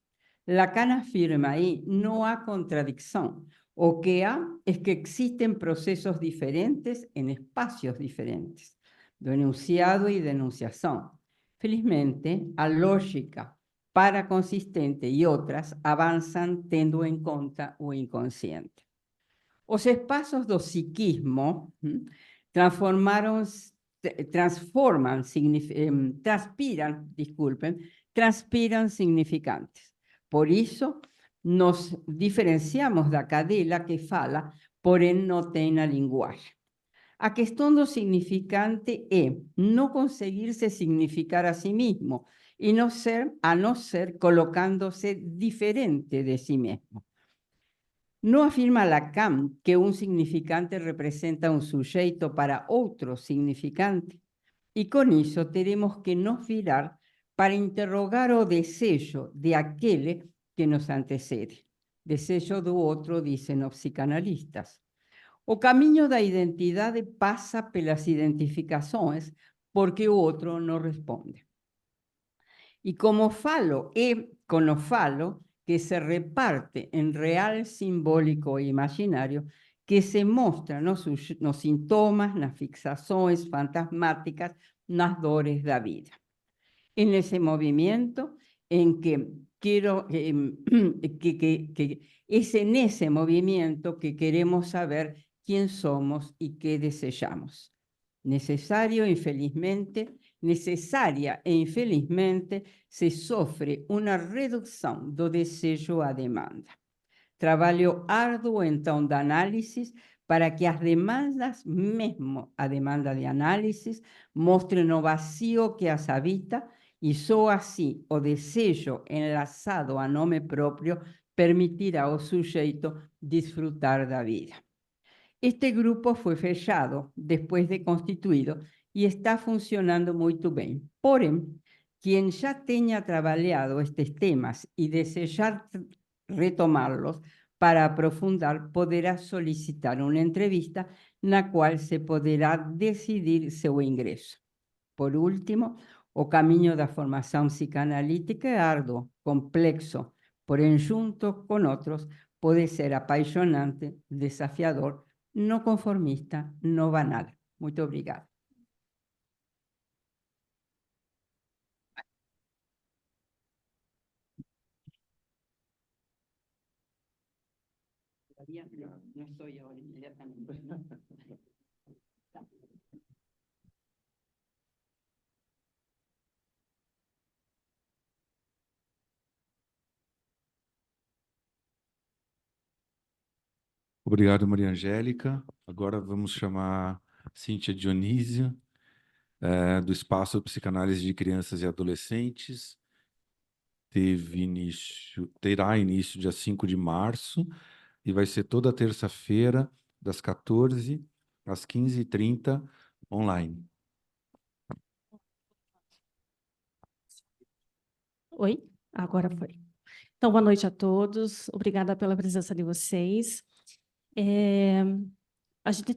Lacan afirma ahí, no hay contradicción. O que hay es que existen procesos diferentes en espacios diferentes, do enunciado y denunciación. Felizmente, a lógica paraconsistente y otras avanzan tendo en cuenta o inconsciente. Os espacios do psiquismo transpiran significantes. Por isso, nos diferenciamos da cadela que fala, porém não tem a linguagem. A questão do significante é não conseguir-se significar a si mesmo, e a não ser colocando-se diferente de si mesmo. No afirma Lacan que un significante representa un sujeto para otro significante, y con eso tenemos que nos virar para interrogar o desejo de aquel que nos antecede. Desejo do outro, dicen os psicanalistas. O caminho da identidade passa pelas identificações porque o outro não responde. Y como falo con o falo, que se reparte en real, simbólico e imaginario, que se mostra nos sintomas, nas fixações fantasmáticas, nas dores da vida. En ese movimiento en que es en ese movimiento que queremos saber quién somos y qué desejamos. Necesaria e infelizmente, se sofre uma redução do desejo à demanda. Trabalho árduo, então, da análise, para que as demandas, mesmo a demanda de análise, mostrem o vazio que as habita, e só assim o desejo enlaçado a nome próprio permitirá ao sujeito desfrutar da vida. Este grupo foi fechado depois de constituído e está funcionando muito bem. Porém, quem já tenha trabalhado estes temas e desejar retomá-los para aprofundar, poderá solicitar uma entrevista na qual se poderá decidir seu ingresso. Por último, o caminho da formação psicanalítica é árduo, complexo, porém, junto com outros, pode ser apaixonante, desafiador, no conformista, no banal. Muito obrigada. No estoy ahora inmediatamente. Obrigado, Maria Angélica. Agora vamos chamar Cíntia Dionísio, do Espaço Psicanálise de Crianças e Adolescentes. Terá início dia 5 de março e vai ser toda terça-feira, das 14 às 15h30, online. Oi, agora foi. Então, boa noite a todos. Obrigada pela presença de vocês. A gente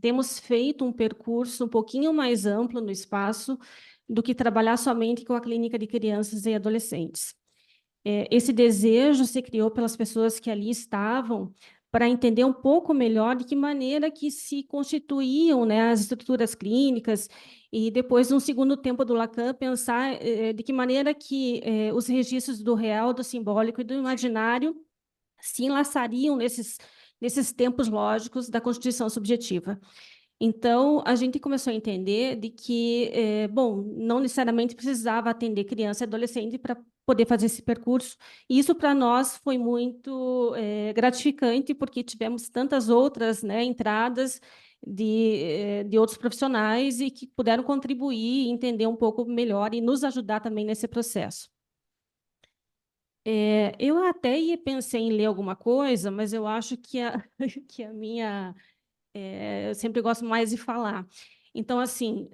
temos feito um percurso um pouquinho mais amplo no espaço do que trabalhar somente com a clínica de crianças e adolescentes. Esse desejo se criou pelas pessoas que ali estavam para entender um pouco melhor de que maneira que se constituíam, né, as estruturas clínicas, e depois, no segundo tempo do Lacan, pensar de que maneira que os registros do real, do simbólico e do imaginário se enlaçariam nesses tempos lógicos da constituição subjetiva. Então, a gente começou a entender de que, bom, não necessariamente precisava atender criança e adolescente para poder fazer esse percurso. E isso, para nós, foi muito gratificante, porque tivemos tantas outras, né, entradas de outros profissionais e que puderam contribuir, entender um pouco melhor e nos ajudar também nesse processo. Eu até pensei em ler alguma coisa, mas eu acho que que a minha... eu sempre gosto mais de falar. Então, assim,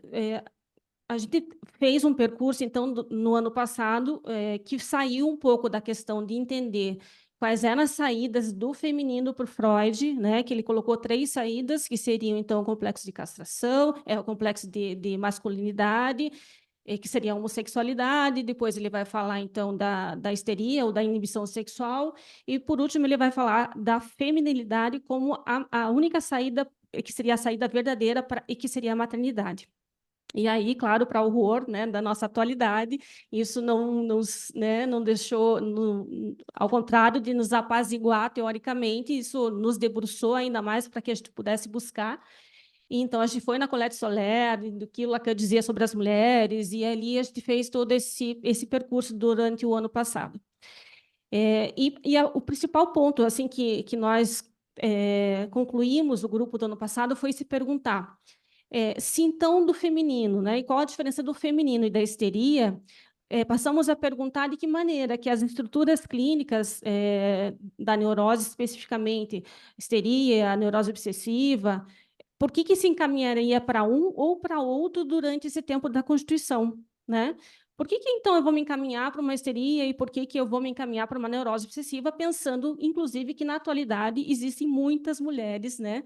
a gente fez um percurso, então, no ano passado, que saiu um pouco da questão de entender quais eram as saídas do feminino para o Freud, né? Que ele colocou 3 saídas, que seriam, então, o complexo de castração, o complexo de masculinidade, que seria a homossexualidade, depois ele vai falar, então, da histeria ou da inibição sexual, e, por último, ele vai falar da feminilidade como a única saída, que seria a saída verdadeira, e que seria a maternidade. E aí, claro, para o horror, né, da nossa atualidade, isso não nos, né, não deixou, ao contrário de nos apaziguar teoricamente, isso nos debruçou ainda mais para que a gente pudesse buscar. E, então, a gente foi na Colette Soler, do que o Lacan dizia sobre as mulheres, e ali a gente fez todo esse percurso durante o ano passado. O principal ponto assim que nós concluímos o grupo do ano passado foi se perguntar se então do feminino, né, e qual a diferença do feminino e da histeria, passamos a perguntar de que maneira que as estruturas clínicas da neurose, especificamente histeria, a neurose obsessiva, por que se encaminharia para um ou para outro durante esse tempo da Constituição, né? Por que então eu vou me encaminhar para uma histeria e por que eu vou me encaminhar para uma neurose obsessiva, pensando, inclusive, que na atualidade existem muitas mulheres, né,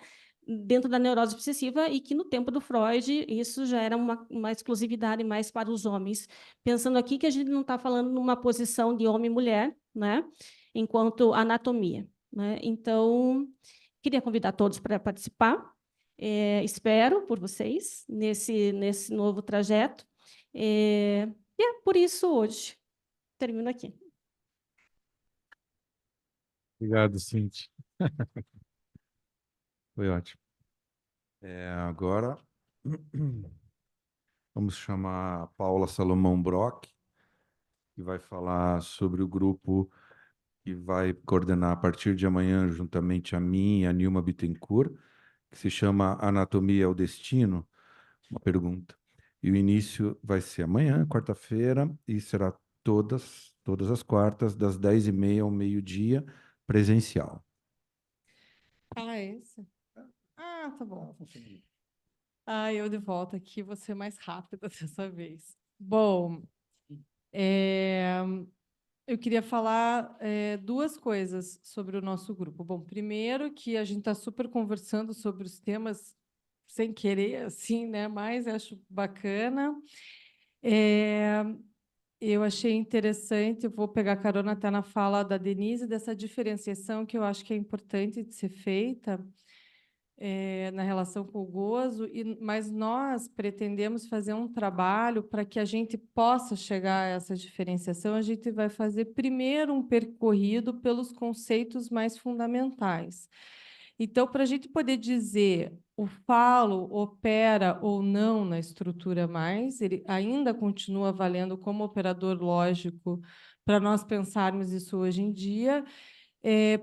dentro da neurose obsessiva e que no tempo do Freud isso já era uma exclusividade mais para os homens. Pensando aqui que a gente não está falando numa posição de homem e mulher, né, enquanto anatomia, né? Então, queria convidar todos para participar. Espero por vocês nesse novo trajeto. E é por isso hoje. Termino aqui. Obrigado, Cintia. Foi ótimo. Agora, vamos chamar a Paula Salomão Brock, que vai falar sobre o grupo que vai coordenar a partir de amanhã, juntamente a mim e a Nilma Bittencourt, que se chama Anatomia ao Destino, uma pergunta. E o início vai ser amanhã, quarta-feira, e será todas as quartas, das 10h30 ao meio-dia, presencial. Esse? Tá bom. Eu de volta aqui, vou ser mais rápida dessa vez. Bom, eu queria falar 2 coisas sobre o nosso grupo. Bom, primeiro que a gente está super conversando sobre os temas sem querer, assim, né? Mas acho bacana. Eu achei interessante, vou pegar carona até na fala da Denise, dessa diferenciação que eu acho que é importante de ser feita na relação com o gozo, mas nós pretendemos fazer um trabalho para que a gente possa chegar a essa diferenciação. A gente vai fazer primeiro um percorrido pelos conceitos mais fundamentais. Então, para a gente poder dizer o falo opera ou não na estrutura mais, ele ainda continua valendo como operador lógico para nós pensarmos isso hoje em dia.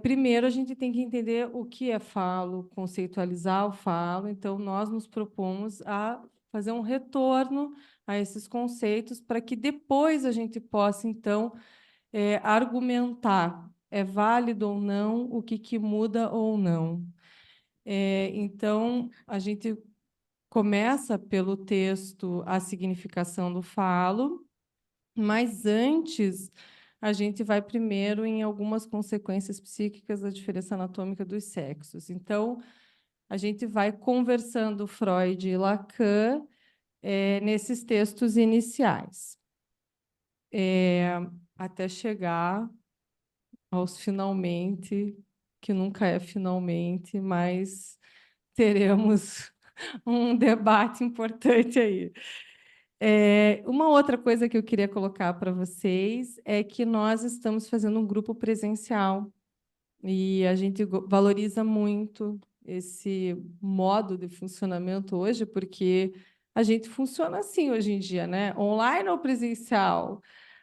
Primeiro, a gente tem que entender o que é falo, conceitualizar o falo. Então, nós nos propomos a fazer um retorno a esses conceitos para que depois a gente possa, então, argumentar é válido ou não, o que muda ou não. Então, a gente começa pelo texto A Significação do Falo, mas antes a gente vai primeiro em algumas consequências psíquicas da diferença anatômica dos sexos. Então, a gente vai conversando Freud e Lacan nesses textos iniciais, até chegar aos finalmente que nunca é finalmente, mas teremos um debate importante aí. Uma outra coisa que eu queria colocar para vocês é que nós estamos fazendo um grupo presencial e a gente valoriza muito esse modo de funcionamento hoje, porque a gente funciona assim hoje em dia, né? Online ou presencial?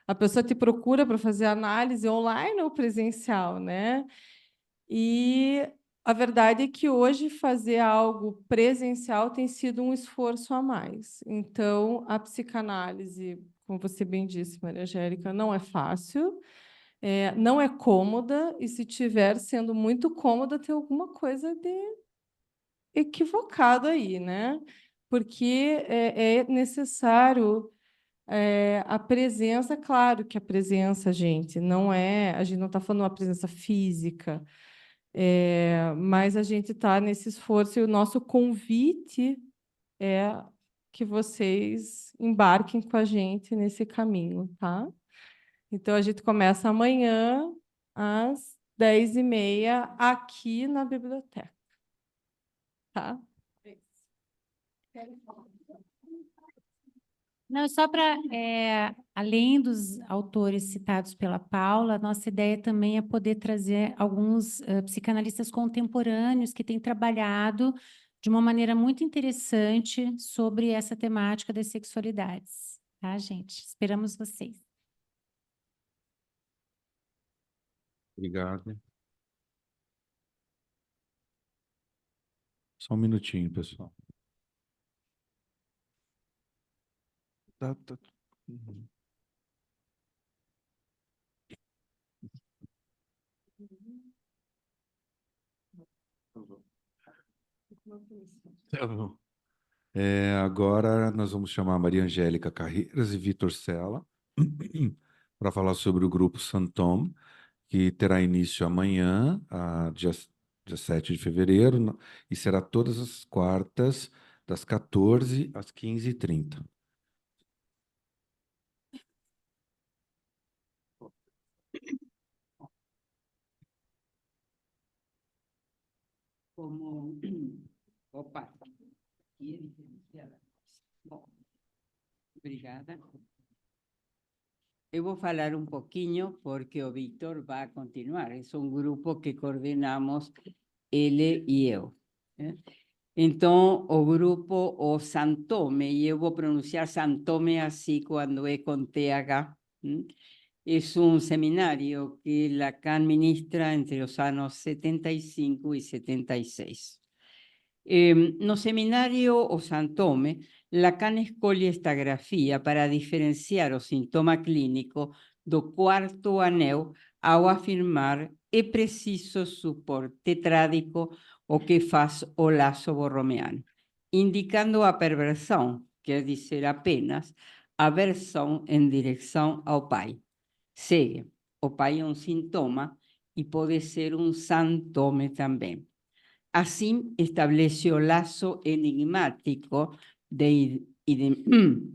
A pessoa te procura para fazer análise online ou presencial, né? E a verdade é que hoje fazer algo presencial tem sido um esforço a mais. Então, a psicanálise, como você bem disse, Maria Angélica, não é fácil, não é cômoda, e se tiver sendo muito cômoda, tem alguma coisa de equivocado aí, né? Porque é necessário a presença, claro que a presença, gente, não é, a gente não está falando uma presença física, mas a gente está nesse esforço e o nosso convite é que vocês embarquem com a gente nesse caminho, tá? Então, a gente começa amanhã, às 10h30, aqui na biblioteca, tá? Não, só para, além dos autores citados pela Paula, nossa ideia também é poder trazer alguns psicanalistas contemporâneos que têm trabalhado de uma maneira muito interessante sobre essa temática das sexualidades, tá, gente? Esperamos vocês. Obrigado. Só um minutinho, pessoal. Tá. Uhum. Tá bom. Agora nós vamos chamar a Maria Angélica Carreiras e Vitor Sela para falar sobre o grupo Santom, que terá início amanhã, dia 7 de fevereiro, e será todas as quartas, das 14 às 15h30. Como, opa, aqui é diferenciada. Bom, obrigada. Eu vou falar um pouquinho porque o Vítor vai continuar. É um grupo que coordenamos ele e eu. Então, o grupo, o Santome, e eu vou pronunciar Santome assim quando é com TH, es un seminario que Lacan ministra entre los años 75 y 76. No seminario o Santome, Lacan escolhe esta grafía para diferenciar o sintoma clínico do quarto anel ao afirmar é preciso supor tetrádico o que faz o laço borromeano, indicando a perversão, quer dizer apenas aversão em direção ao pai. Segue, o pai é um sintoma e pode ser um santome também. Assim, establece o laço enigmático de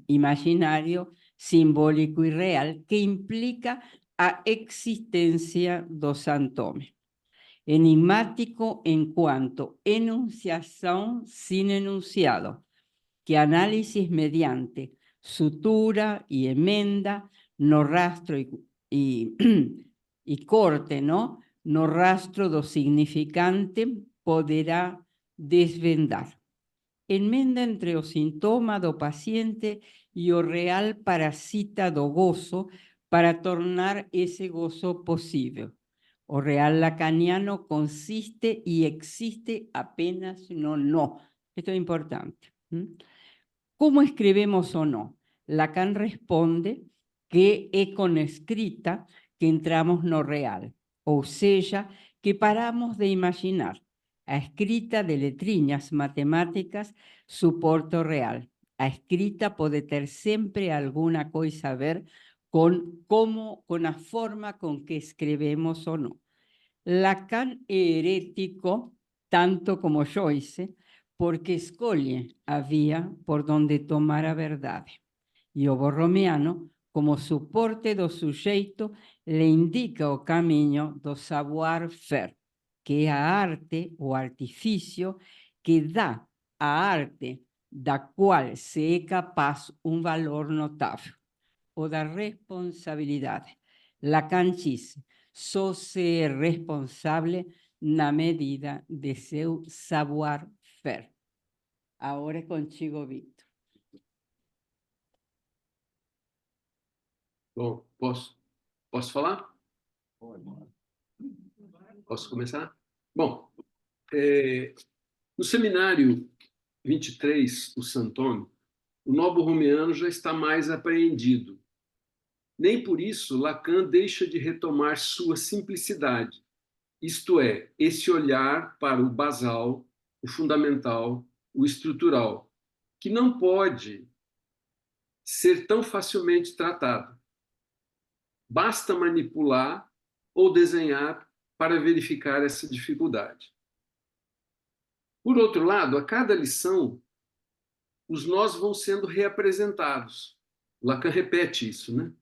imaginário, simbólico e real que implica a existência do santome. Enigmático enquanto enunciação sem enunciado, que análisis mediante sutura e emenda no rastro e corte, ¿no? No rastro do significante poderá desvendar. Enmenda entre o sintoma do paciente e o real parasita do gozo para tornar esse gozo possível. O real lacaniano consiste e existe apenas no no. Esto es importante. ¿Cómo escribimos o no? Lacan responde que é con escrita que entramos no real, ou seja, que paramos de imaginar. A escrita de letriñas matemáticas suporta o real. A escrita pode ter sempre alguna coisa a ver con a forma con que escrevemos ou não. Lacan é herético, tanto como Joyce, porque escolhe a vía por donde tomar a verdade. E o borromeano, como suporte do sujeito, le indica o caminho do savoir-faire. que é a arte, o artifício, que dá à arte da qual se é capaz um valor notável, ou da responsabilidade. Lacan diz, só se é responsável na medida de seu savoir-faire. Agora é contigo, Victor. Bom, posso falar? Posso começar? Bom, no seminário 23, o Sant'Antonio, o novo romeano já está mais apreendido. Nem por isso Lacan deixa de retomar sua simplicidade, isto é, esse olhar para o basal, o fundamental, o estrutural, que não pode ser tão facilmente tratado. Basta manipular ou desenhar para verificar essa dificuldade. Por outro lado, a cada lição, os nós vão sendo reapresentados. Lacan repete isso, né?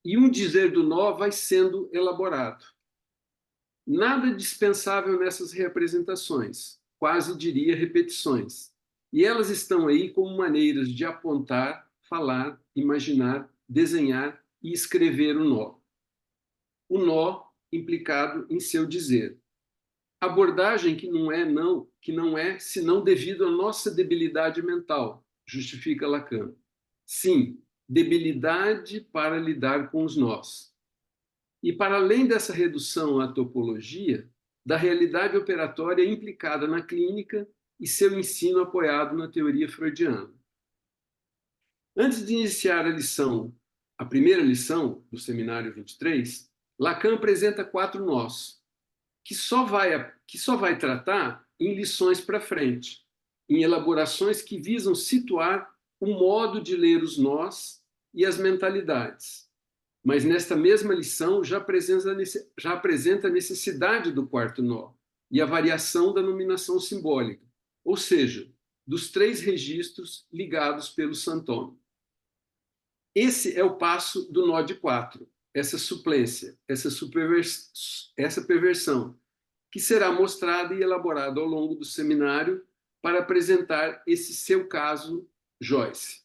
E um dizer do nó vai sendo elaborado. Nada dispensável nessas reapresentações, quase diria repetições. E elas estão aí como maneiras de apontar, falar, imaginar, desenhar e escrever o nó. O nó implicado em seu dizer. Abordagem que não é senão devido à nossa debilidade mental, justifica Lacan. Sim, debilidade para lidar com os nós. E para além dessa redução à topologia, da realidade operatória implicada na clínica e seu ensino apoiado na teoria freudiana. Antes de iniciar a primeira lição do seminário 23, Lacan apresenta 4 nós, que só vai tratar em lições para frente, em elaborações que visam situar o modo de ler os nós e as mentalidades. Mas nesta mesma lição já apresenta a necessidade do 4º nó e a variação da nominação simbólica, ou seja, dos 3 registros ligados pelo Sant'Antonio. Esse é o passo do nó de 4, essa suplência, essa perversão, que será mostrada e elaborada ao longo do seminário para apresentar esse seu caso, Joyce.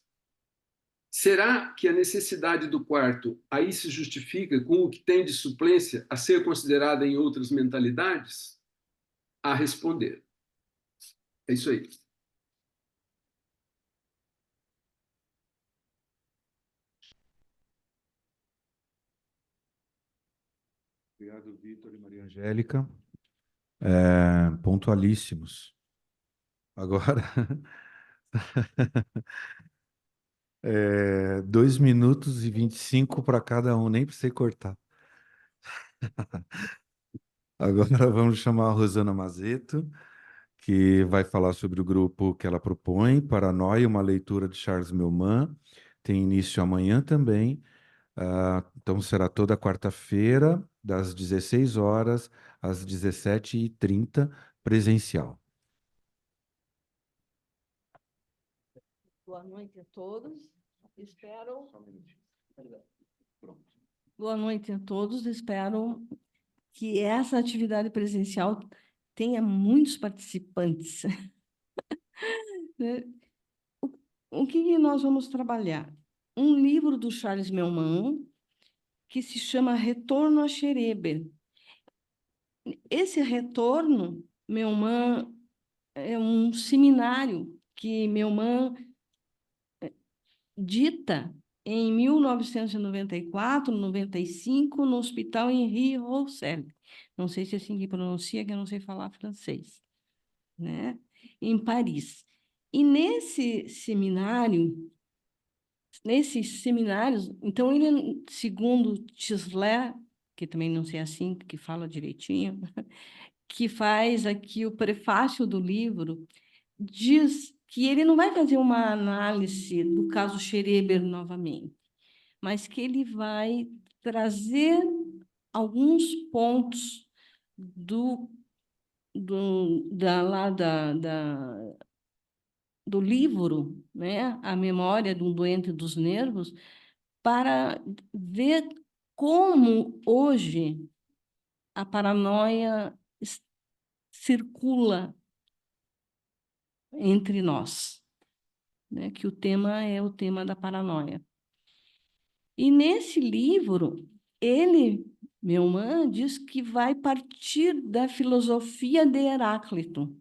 Será que a necessidade do 4º aí se justifica com o que tem de suplência a ser considerada em outras mentalidades? A responder. É isso aí. Obrigado, Vitor e Maria Angélica. Pontualíssimos. Agora, 2 minutos e 25 para cada um, nem precisei cortar. Agora vamos chamar a Rosana Mazeto, que vai falar sobre o grupo que ela propõe, Paranoia, uma leitura de Charles Millman. Tem início amanhã também. Então será toda quarta-feira, das 16 horas às 17h30, presencial. Boa noite a todos. Boa noite a todos. Espero que essa atividade presencial tenha muitos participantes. O que nós vamos trabalhar? Um livro do Charles Millman, que se chama Retorno a Schreber. Esse retorno, Millman, é um seminário que Millman dita em 1994, 95, no Hospital Henri Roussel. Não sei se é assim que pronuncia, que eu não sei falar francês, né? Em Paris. E nesses seminários, então ele, segundo Tisler, que também não sei assim, que fala direitinho, que faz aqui o prefácio do livro, diz que ele não vai fazer uma análise do caso Schreber novamente, mas que ele vai trazer alguns pontos do livro, né, A Memória de um Doente dos Nervos, para ver como hoje a paranoia circula entre nós, né? Que o tema é o tema da paranoia. E nesse livro, ele, Melman, diz que vai partir da filosofia de Heráclito.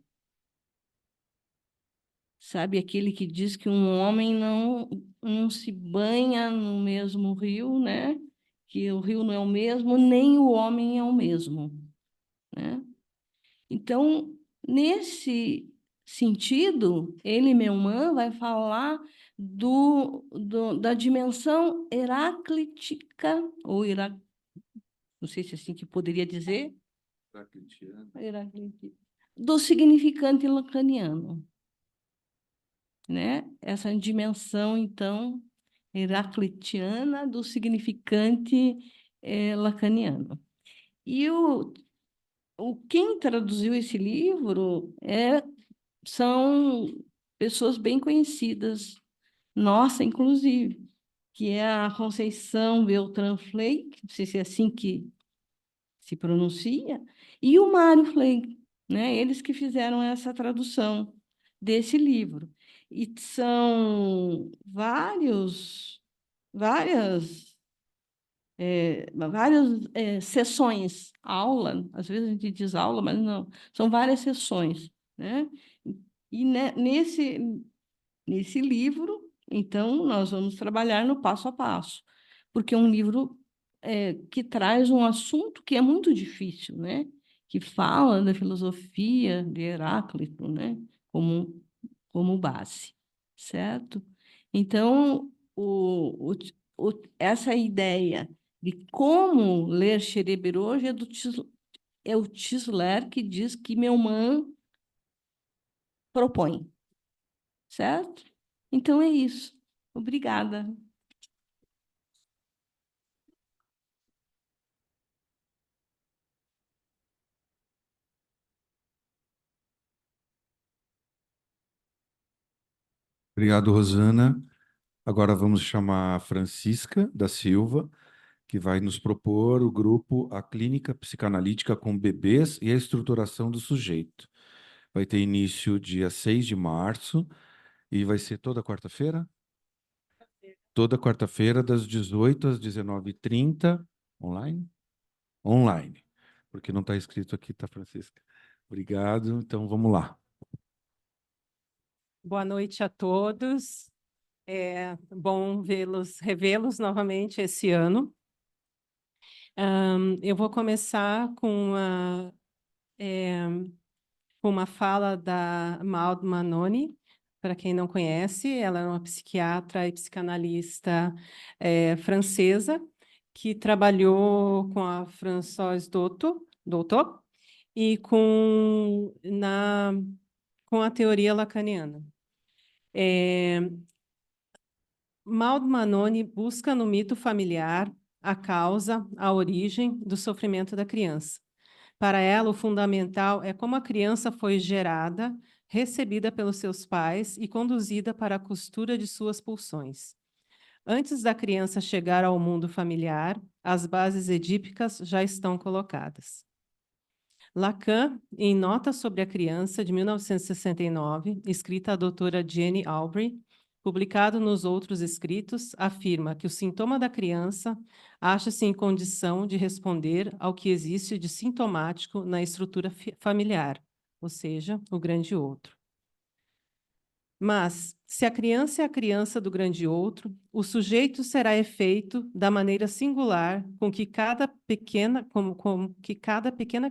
Sabe, aquele que diz que um homem não se banha no mesmo rio, né? Que o rio não é o mesmo, nem o homem é o mesmo, né? Então, nesse sentido, ele, Melman, vai falar da dimensão heraclítica, ou não sei se é assim que poderia dizer, do significante lacaniano, né? Essa dimensão, então, heraclitiana do significante lacaniano. E quem traduziu esse livro são pessoas bem conhecidas, nossa, inclusive, que é a Conceição Beltrán Fleck, não sei se é assim que se pronuncia, e o Mário Fleck, né? Eles que fizeram essa tradução desse livro. E são várias sessões, aula, às vezes a gente diz aula, mas não, são várias sessões, né? E nesse livro, então, nós vamos trabalhar no passo a passo, porque é um livro que traz um assunto que é muito difícil, né? Que fala da filosofia de Heráclito, né? Como base, certo? Então, essa ideia de como ler Scherer hoje é o Tisler que diz que Melman propõe, certo? Então é isso. Obrigada. Obrigado, Rosana. Agora vamos chamar a Francisca da Silva, que vai nos propor o grupo A Clínica Psicanalítica com Bebês e a Estruturação do Sujeito. Vai ter início dia 6 de março e vai ser toda quarta-feira? Toda quarta-feira, das 18 às 19h30, online? Online, porque não está escrito aqui, tá, Francisca? Obrigado, então vamos lá. Boa noite a todos. É bom revê-los novamente esse ano. Eu vou começar com uma fala da Maud Manoni. Para quem não conhece, ela é uma psiquiatra e psicanalista francesa que trabalhou com a Françoise Doutot e com a teoria lacaniana. Maud Manoni busca no mito familiar a causa, a origem do sofrimento da criança. Para ela, o fundamental é como a criança foi gerada, recebida pelos seus pais e conduzida para a costura de suas pulsões. Antes da criança chegar ao mundo familiar, as bases edípicas já estão colocadas. Lacan, em Nota sobre a Criança, de 1969, escrita à doutora Jenny Aubrey, publicado nos Outros Escritos, afirma que o sintoma da criança acha-se em condição de responder ao que existe de sintomático na estrutura familiar, ou seja, o grande outro. Mas, se a criança é a criança do grande outro, o sujeito será efeito da maneira singular com que cada pequena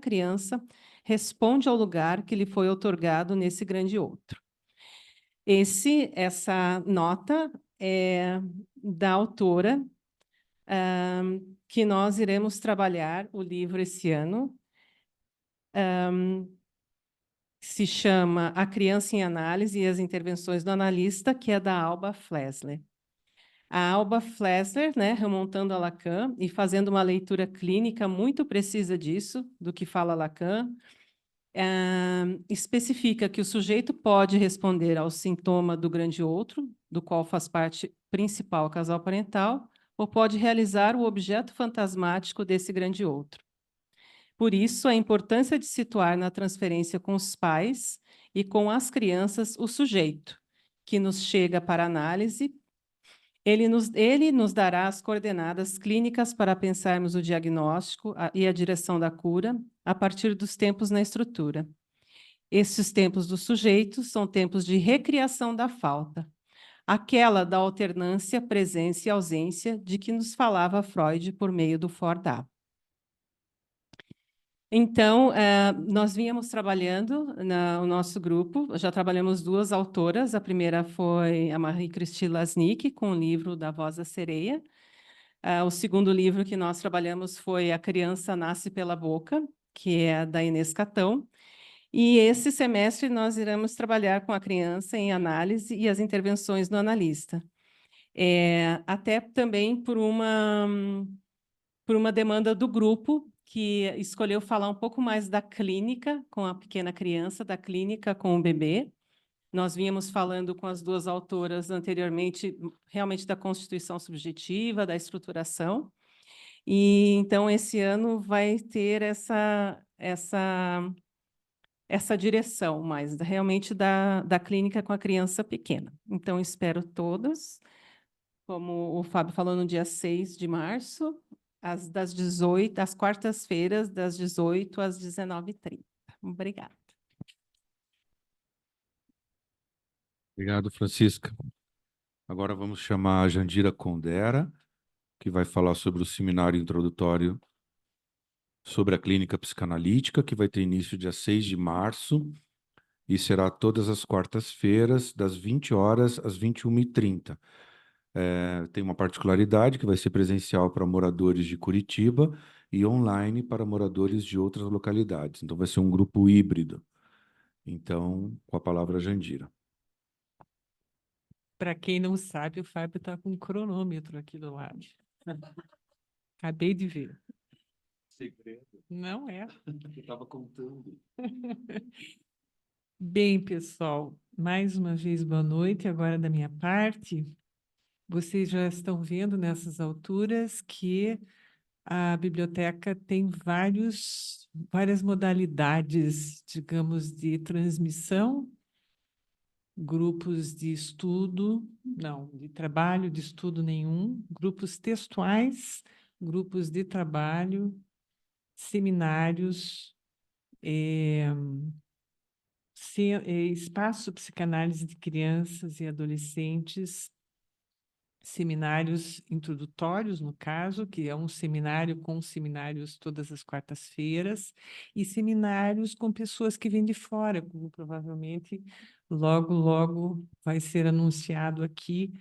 criança responde ao lugar que lhe foi outorgado nesse grande outro. Essa nota é da autora, que nós iremos trabalhar o livro esse ano. Se chama A Criança em Análise e as Intervenções do Analista, que é da Alba Flessler. A Alba Flessler, né, remontando a Lacan e fazendo uma leitura clínica muito precisa disso, do que fala Lacan, especifica que o sujeito pode responder ao sintoma do grande outro, do qual faz parte principal casal parental, ou pode realizar o objeto fantasmático desse grande outro. Por isso, a importância de situar na transferência com os pais e com as crianças o sujeito, que nos chega para análise. Ele nos dará as coordenadas clínicas para pensarmos o diagnóstico e a direção da cura a partir dos tempos na estrutura. Esses tempos do sujeito são tempos de recriação da falta, aquela da alternância, presença e ausência de que nos falava Freud por meio do For-Da. Então, nós vínhamos trabalhando no nosso grupo, já trabalhamos 2 autoras, a primeira foi a Marie-Christine Lasnik, com o livro Da Voz da Sereia. O segundo livro que nós trabalhamos foi A Criança Nasce pela Boca, que é da Inês Catão. E esse semestre nós iremos trabalhar com a criança em análise e as intervenções do analista. Até também por uma demanda do grupo, que escolheu falar um pouco mais da clínica com a pequena criança, da clínica com o bebê. Nós vínhamos falando com as 2 autoras anteriormente, realmente da constituição subjetiva, da estruturação. E então esse ano vai ter essa direção mais realmente da clínica com a criança pequena. Então, espero todas, como o Fábio falou, no dia 6 de março, às quartas-feiras, das 18 às 19h30. Obrigada. Obrigado, Francisca. Agora vamos chamar a Jandira Condera, que vai falar sobre o seminário introdutório sobre a clínica psicanalítica, que vai ter início dia 6 de março e será todas as quartas-feiras, das 20 horas às 21h30. Tem uma particularidade que vai ser presencial para moradores de Curitiba e online para moradores de outras localidades. Então, vai ser um grupo híbrido. Então, com a palavra, Jandira. Para quem não sabe, o Fábio está com um cronômetro aqui do lado. Acabei de ver. Segredo. Não é. Eu estava contando. Bem, pessoal, mais uma vez boa noite. Agora da minha parte, vocês já estão vendo nessas alturas que a biblioteca tem várias modalidades, digamos, de transmissão, grupos de estudo, não, de trabalho, de estudo nenhum, grupos textuais, grupos de trabalho, seminários, espaço psicanálise de crianças e adolescentes, seminários introdutórios, no caso, que é um seminário com seminários todas as quartas-feiras, e seminários com pessoas que vêm de fora, como provavelmente logo vai ser anunciado aqui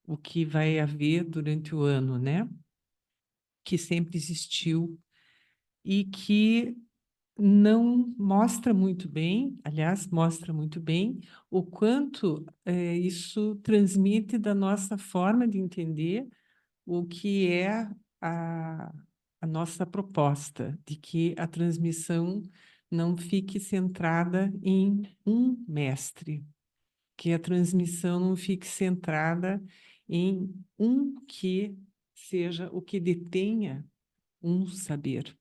o que vai haver durante o ano, né? Que sempre existiu e que não mostra muito bem, aliás, mostra muito bem o quanto isso transmite da nossa forma de entender o que é a nossa proposta, de que a transmissão não fique centrada em um mestre, que a transmissão não fique centrada em um que seja o que detenha um saber.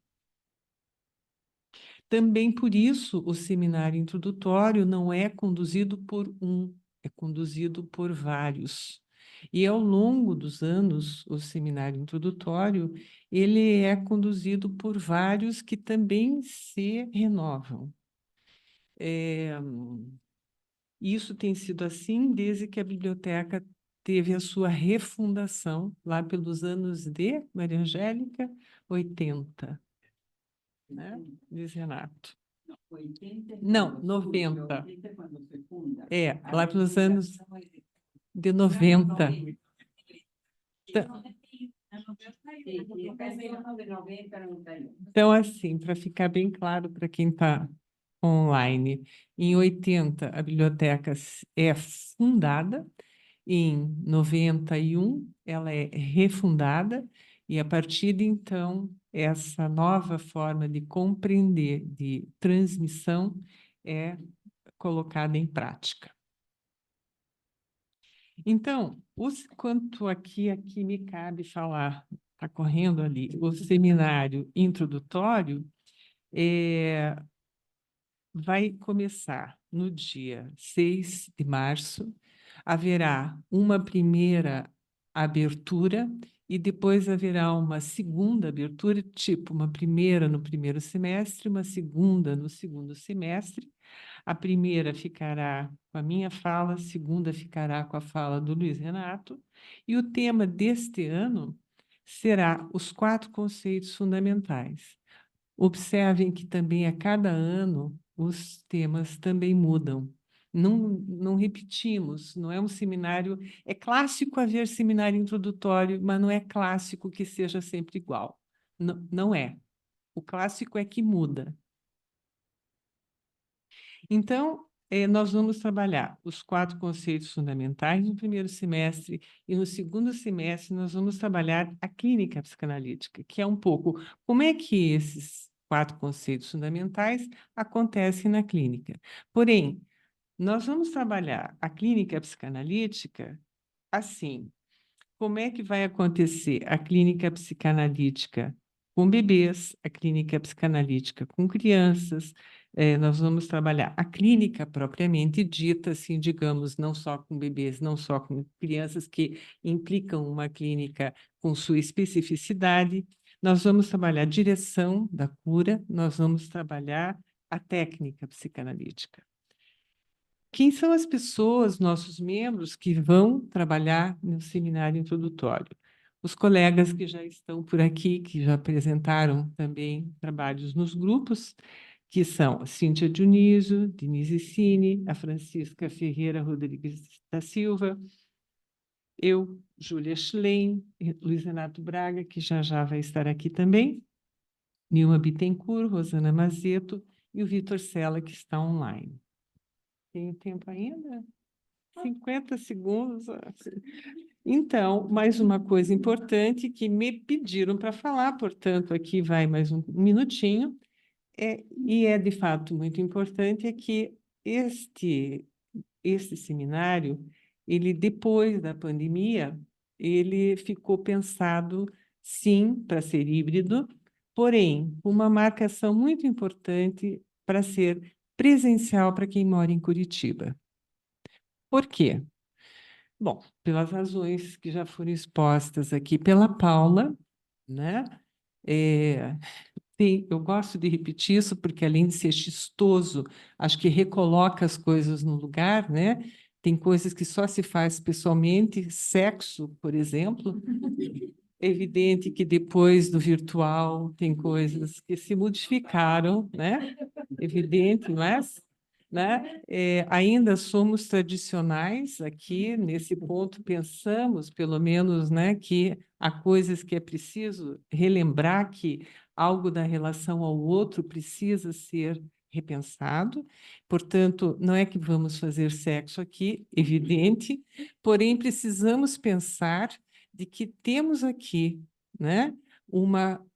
Também por isso o seminário introdutório não é conduzido por um, é conduzido por vários. E ao longo dos anos, o seminário introdutório, ele é conduzido por vários que também se renovam. Isso tem sido assim desde que a biblioteca teve a sua refundação, lá pelos anos de, Maria Angélica, 80. Né? Diz Renato. Não, 90. Lá pelos anos de 90. Então, assim, para ficar bem claro para quem está online, em 80 a biblioteca é fundada, em 91 ela é refundada, e a partir de então, essa nova forma de compreender, de transmissão, é colocada em prática. Então, quanto aqui me cabe falar está correndo ali, o seminário introdutório, vai começar no dia 6 de março, haverá uma primeira abertura e depois haverá uma segunda abertura, tipo uma primeira no primeiro semestre, uma segunda no segundo semestre. A primeira ficará com a minha fala, a segunda ficará com a fala do Luiz Renato, e o tema deste ano será os 4 conceitos fundamentais. Observem que também a cada ano os temas também mudam. Não repetimos, não é um seminário. É clássico haver seminário introdutório, mas não é clássico que seja sempre igual. Não é. O clássico é que muda. Então, nós vamos trabalhar os 4 conceitos fundamentais no primeiro semestre, e no segundo semestre nós vamos trabalhar a clínica psicanalítica, que é um pouco como é que esses 4 conceitos fundamentais acontecem na clínica. Porém, nós vamos trabalhar a clínica psicanalítica assim. Como é que vai acontecer a clínica psicanalítica com bebês, a clínica psicanalítica com crianças? Nós vamos trabalhar a clínica propriamente dita, assim, digamos, não só com bebês, não só com crianças, que implicam uma clínica com sua especificidade. Nós vamos trabalhar a direção da cura, nós vamos trabalhar a técnica psicanalítica. Quem são as pessoas, nossos membros, que vão trabalhar no seminário introdutório? Os colegas que já estão por aqui, que já apresentaram também trabalhos nos grupos, que são a Cíntia Dionísio, Denise Cine, a Francisca Ferreira Rodrigues da Silva, eu, Júlia Schlein, Luiz Renato Braga, que já vai estar aqui também, Nilma Bittencourt, Rosana Mazeto e o Vitor Sela, que está online. Tenho tempo ainda? 50 segundos. Então, mais uma coisa importante que me pediram para falar, portanto, aqui vai mais um minutinho, e é de fato muito importante, é que este seminário, ele depois da pandemia, ele ficou pensado, sim, para ser híbrido, porém, uma marcação muito importante para ser presencial para quem mora em Curitiba. Por quê? Bom, pelas razões que já foram expostas aqui pela Paula, né? Eu gosto de repetir isso porque, além de ser chistoso, acho que recoloca as coisas no lugar, né? Tem coisas que só se faz pessoalmente, sexo, por exemplo. É evidente que depois do virtual tem coisas que se modificaram, né? Evidente, não é? Né? Ainda somos tradicionais aqui, nesse ponto, pensamos, pelo menos, né, que há coisas que é preciso relembrar, que algo da relação ao outro precisa ser repensado. Portanto, não é que vamos fazer sexo aqui, evidente, porém precisamos pensar de que temos aqui, né,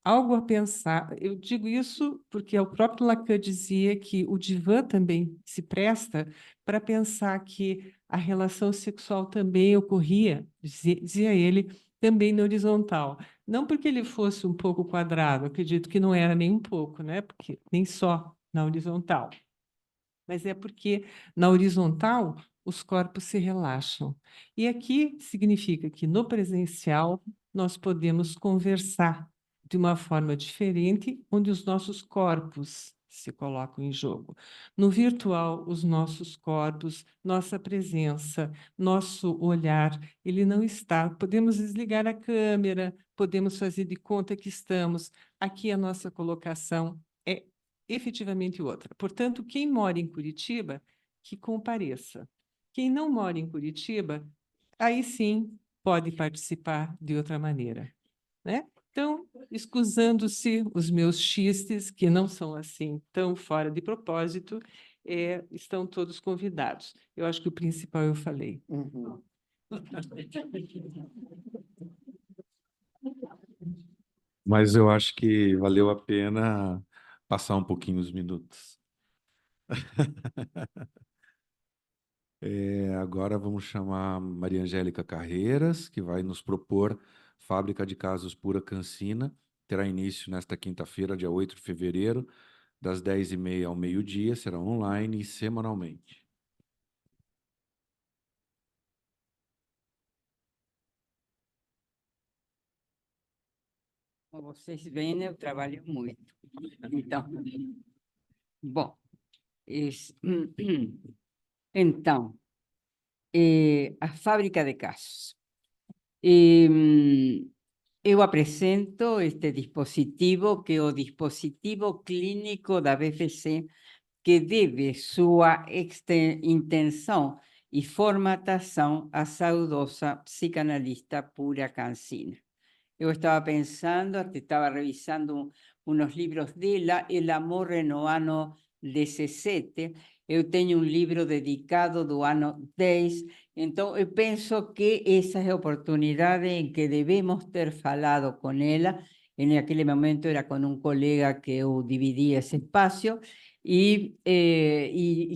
algo a pensar. Eu digo isso porque o próprio Lacan dizia que o divã também se presta para pensar que a relação sexual também ocorria, dizia ele, também na horizontal. Não porque ele fosse um pouco quadrado, acredito que não era nem um pouco, né? Porque nem só na horizontal. Mas é porque na horizontal os corpos se relaxam. E aqui significa que no presencial nós podemos conversar de uma forma diferente, onde os nossos corpos se colocam em jogo. No virtual, os nossos corpos, nossa presença, nosso olhar, ele não está. Podemos desligar a câmera, podemos fazer de conta que estamos. Aqui a nossa colocação é efetivamente outra. Portanto, quem mora em Curitiba, que compareça. Quem não mora em Curitiba, aí sim pode participar de outra maneira, né? Então, escusando-se os meus xistes, que não são assim tão fora de propósito, estão todos convidados. Eu acho que o principal eu falei. Mas eu acho que valeu a pena passar um pouquinho os minutos. Agora vamos chamar Maria Angélica Carreiras, que vai nos propor Fábrica de Casos Pura Cancina. Terá início nesta quinta-feira, dia 8 de fevereiro, das 10h30 ao meio-dia. Será online e semanalmente. Como vocês veem, eu trabalho muito. Então, bom, então, a fábrica de casos. Eu apresento este dispositivo, que é o dispositivo clínico da BFC, que deve sua intenção e formatação à saudosa psicanalista Pura Cancina. Eu estava pensando, até estava revisando uns livros dela, El Amor no ano 17, eu tenho livro dedicado do ano 10, então eu penso que essa é a oportunidade em que devemos ter falado com ela. Em aquele momento era com colega que eu dividia esse espaço, e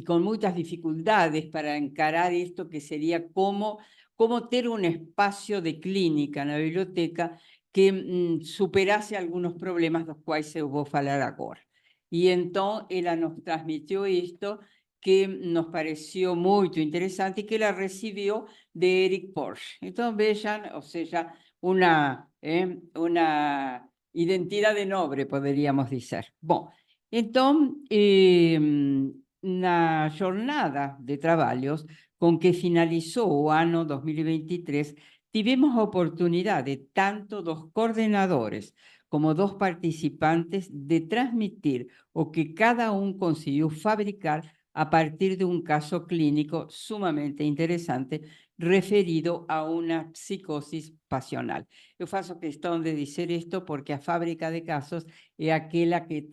com muitas dificuldades para encarar isto, que seria como ter espaço de clínica na biblioteca que superase algunos problemas dos quais eu vou falar agora. E então ela nos transmitiu isto, que nos pareció muito interessante, que ela recebeu de Eric Porsche. Então vejam, ou seja, uma identidade nobre, poderíamos dizer. Bom, então, na jornada de trabalhos com que finalizou o ano 2023, tivemos a oportunidade, tanto dos coordenadores como dos participantes, de transmitir o que cada conseguiu fabricar a partir de caso clínico sumamente interessante referido a uma psicosis pasional. Eu faço questão de dizer isto porque a fábrica de casos é aquela que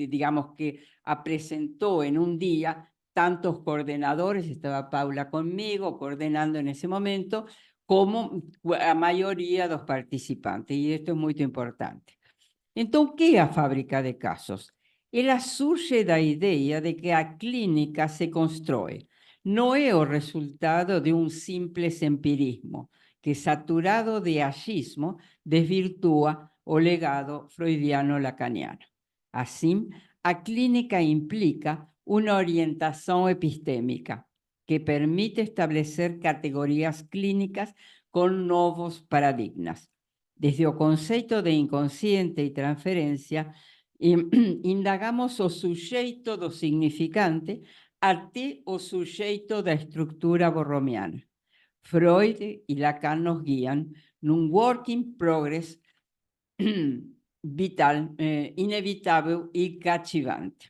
digamos, que apresentou em dia tantos coordenadores, estava Paula comigo coordenando nesse momento, como a maioria dos participantes, e isto é muito importante. Então, o que é a fábrica de casos? Ela surge da ideia de que a clínica se constrói, não é o resultado de simples empirismo, que, saturado de achismo, desvirtúa o legado freudiano-lacaniano. Assim, a clínica implica uma orientação epistêmica, que permite establecer categorias clínicas con novos paradigmas. Desde o conceito de inconsciente e transferência, indagamos o sujeito do significante até o sujeito da estrutura borromiana. Freud e Lacan nos guiam num work in progress vital, inevitável e cativante.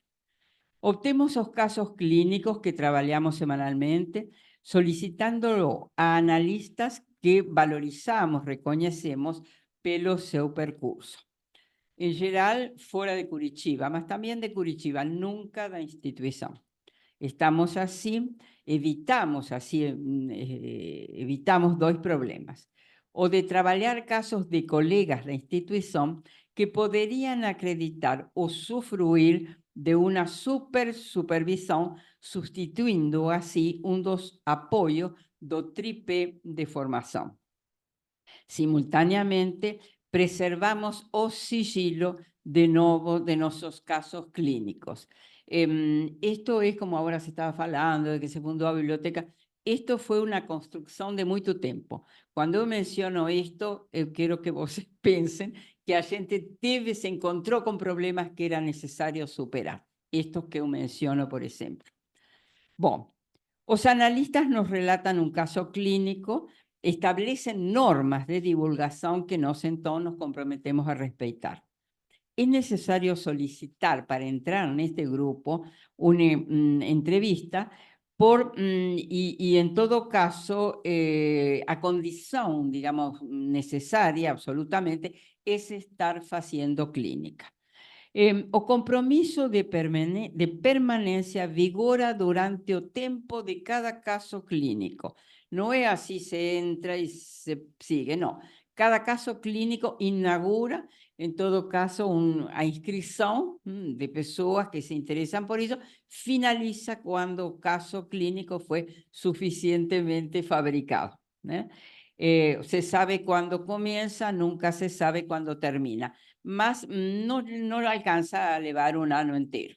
Obtemos os casos clínicos que trabalhamos semanalmente, solicitándolo a analistas que valorizamos, reconhecemos pelo seu percurso. Em geral, fora de Curitiba, mas também de Curitiba, nunca da instituição. Estamos assim, evitamos dois problemas. O de trabalhar casos de colegas da instituição que poderiam acreditar ou usufruir de uma supervisão, substituindo assim dos apoios do tripé de formação. Simultaneamente, preservamos o sigilo de novo de nossos casos clínicos. Esto es como ahora se estaba falando, de que se fundó la biblioteca. Esto fue una construcción de mucho tiempo. Cuando yo menciono esto, quiero que vocês piensen que a gente se encontró con problemas que era necesario superar. Estos que yo menciono, por ejemplo. Bom, los analistas nos relatan un caso clínico, establecen normas de divulgación que entonces nos comprometemos a respetar. Es necesario solicitar para entrar en este grupo una entrevista y en todo caso a condición, digamos, necesaria absolutamente es estar haciendo clínica. O compromiso de permanencia vigora durante o tempo de cada caso clínico. No es así, se entra y se sigue, no. Cada caso clínico inaugura, en todo caso, a inscripción de personas que se interesan por eso, finaliza cuando el caso clínico fue suficientemente fabricado, ¿eh? Se sabe cuándo comienza, nunca se sabe cuándo termina. Mas no alcanza a llevar un año entero.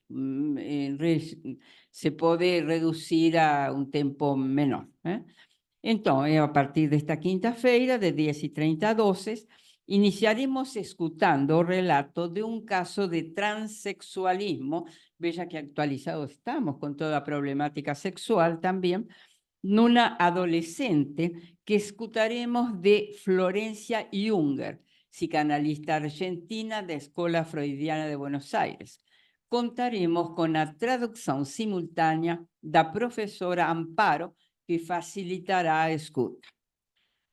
Se puede reducir a un tiempo menor. Entonces, a partir de esta quinta-feira, de 10h30 a 12h, iniciaremos escutando o relato de un caso de transexualismo. Veja que actualizados estamos con toda a problemática sexual también, nuna adolescente que escutaremos de Florencia Junger, psicanalista argentina da Escola Freudiana de Buenos Aires. Contaremos con la traducción simultánea da profesora Amparo, que facilitará a escuta.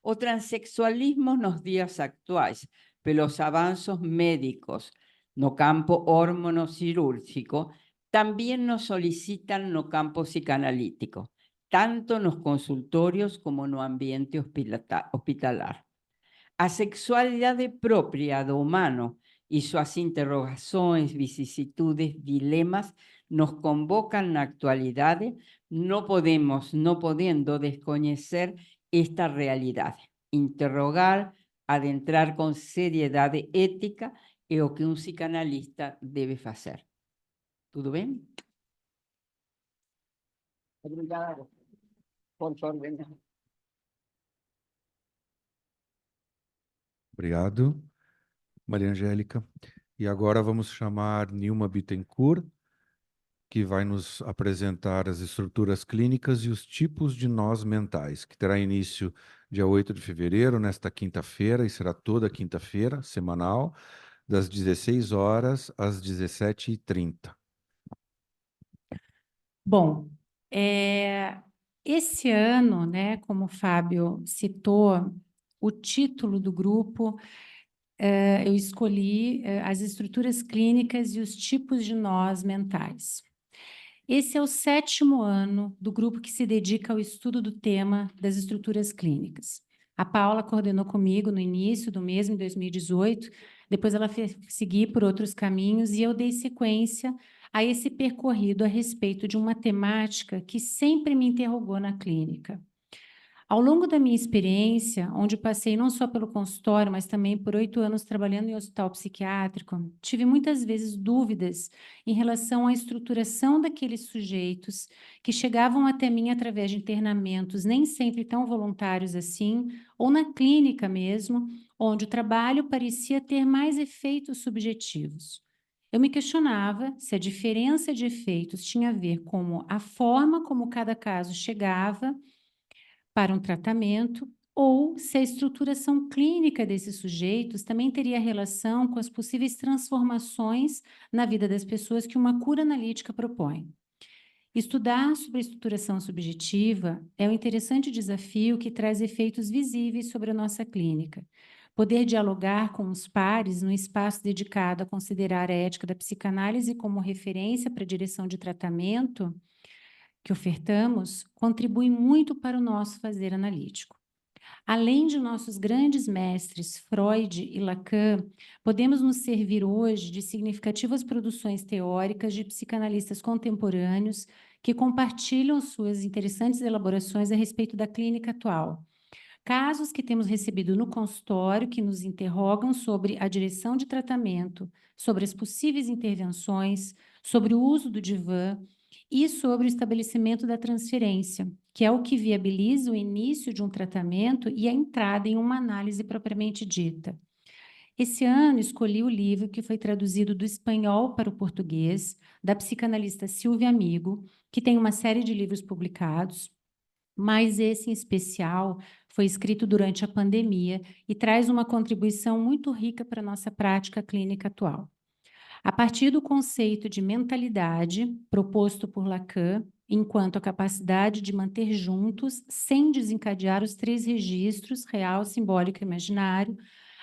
O transexualismo nos días actuais, pelos avanzos médicos no campo hormonocirúrgico, también nos solicitan no campo psicanalítico, tanto nos consultorios como no ambiente hospitalar. A sexualidade propia do humano e suas interrogações, vicissitudes, dilemas nos convocan na actualidade, no podendo desconhecer esta realidade, interrogar, adentrar com seriedade ética é o que um psicanalista deve fazer. Tudo bem? Obrigada por coordenar. Obrigado, Maria Angélica. E agora vamos chamar Nilma Bittencourt, que vai nos apresentar as estruturas clínicas e os tipos de nós mentais, que terá início dia 8 de fevereiro, nesta quinta-feira, e será toda quinta-feira, semanal, das 16 horas às 17h30. Bom, esse ano, né, como o Fábio citou, o título do grupo, eu escolhi as estruturas clínicas e os tipos de nós mentais. Esse é o 7º ano do grupo que se dedica ao estudo do tema das estruturas clínicas. A Paula coordenou comigo no início do mês, em 2018, depois ela fez seguir por outros caminhos e eu dei sequência a esse percorrido a respeito de uma temática que sempre me interrogou na clínica. Ao longo da minha experiência, onde passei não só pelo consultório, mas também por 8 anos trabalhando em hospital psiquiátrico, tive muitas vezes dúvidas em relação à estruturação daqueles sujeitos que chegavam até mim através de internamentos nem sempre tão voluntários assim, ou na clínica mesmo, onde o trabalho parecia ter mais efeitos subjetivos. Eu me questionava se a diferença de efeitos tinha a ver com a forma como cada caso chegava para um tratamento, ou se a estruturação clínica desses sujeitos também teria relação com as possíveis transformações na vida das pessoas que uma cura analítica propõe. Estudar sobre a estruturação subjetiva é um interessante desafio que traz efeitos visíveis sobre a nossa clínica. Poder dialogar com os pares num espaço dedicado a considerar a ética da psicanálise como referência para a direção de tratamento que ofertamos contribui muito para o nosso fazer analítico. Além de nossos grandes mestres, Freud e Lacan, podemos nos servir hoje de significativas produções teóricas de psicanalistas contemporâneos que compartilham suas interessantes elaborações a respeito da clínica atual. Casos que temos recebido no consultório que nos interrogam sobre a direção de tratamento, sobre as possíveis intervenções, sobre o uso do divã, e sobre o estabelecimento da transferência, que é o que viabiliza o início de um tratamento e a entrada em uma análise propriamente dita. Esse ano escolhi o livro que foi traduzido do espanhol para o português, da psicanalista Silvia Amigo, que tem uma série de livros publicados, mas esse em especial foi escrito durante a pandemia e traz uma contribuição muito rica para a nossa prática clínica atual. A partir do conceito de mentalidade, proposto por Lacan, enquanto a capacidade de manter juntos, sem desencadear os 3 registros, real, simbólico e imaginário,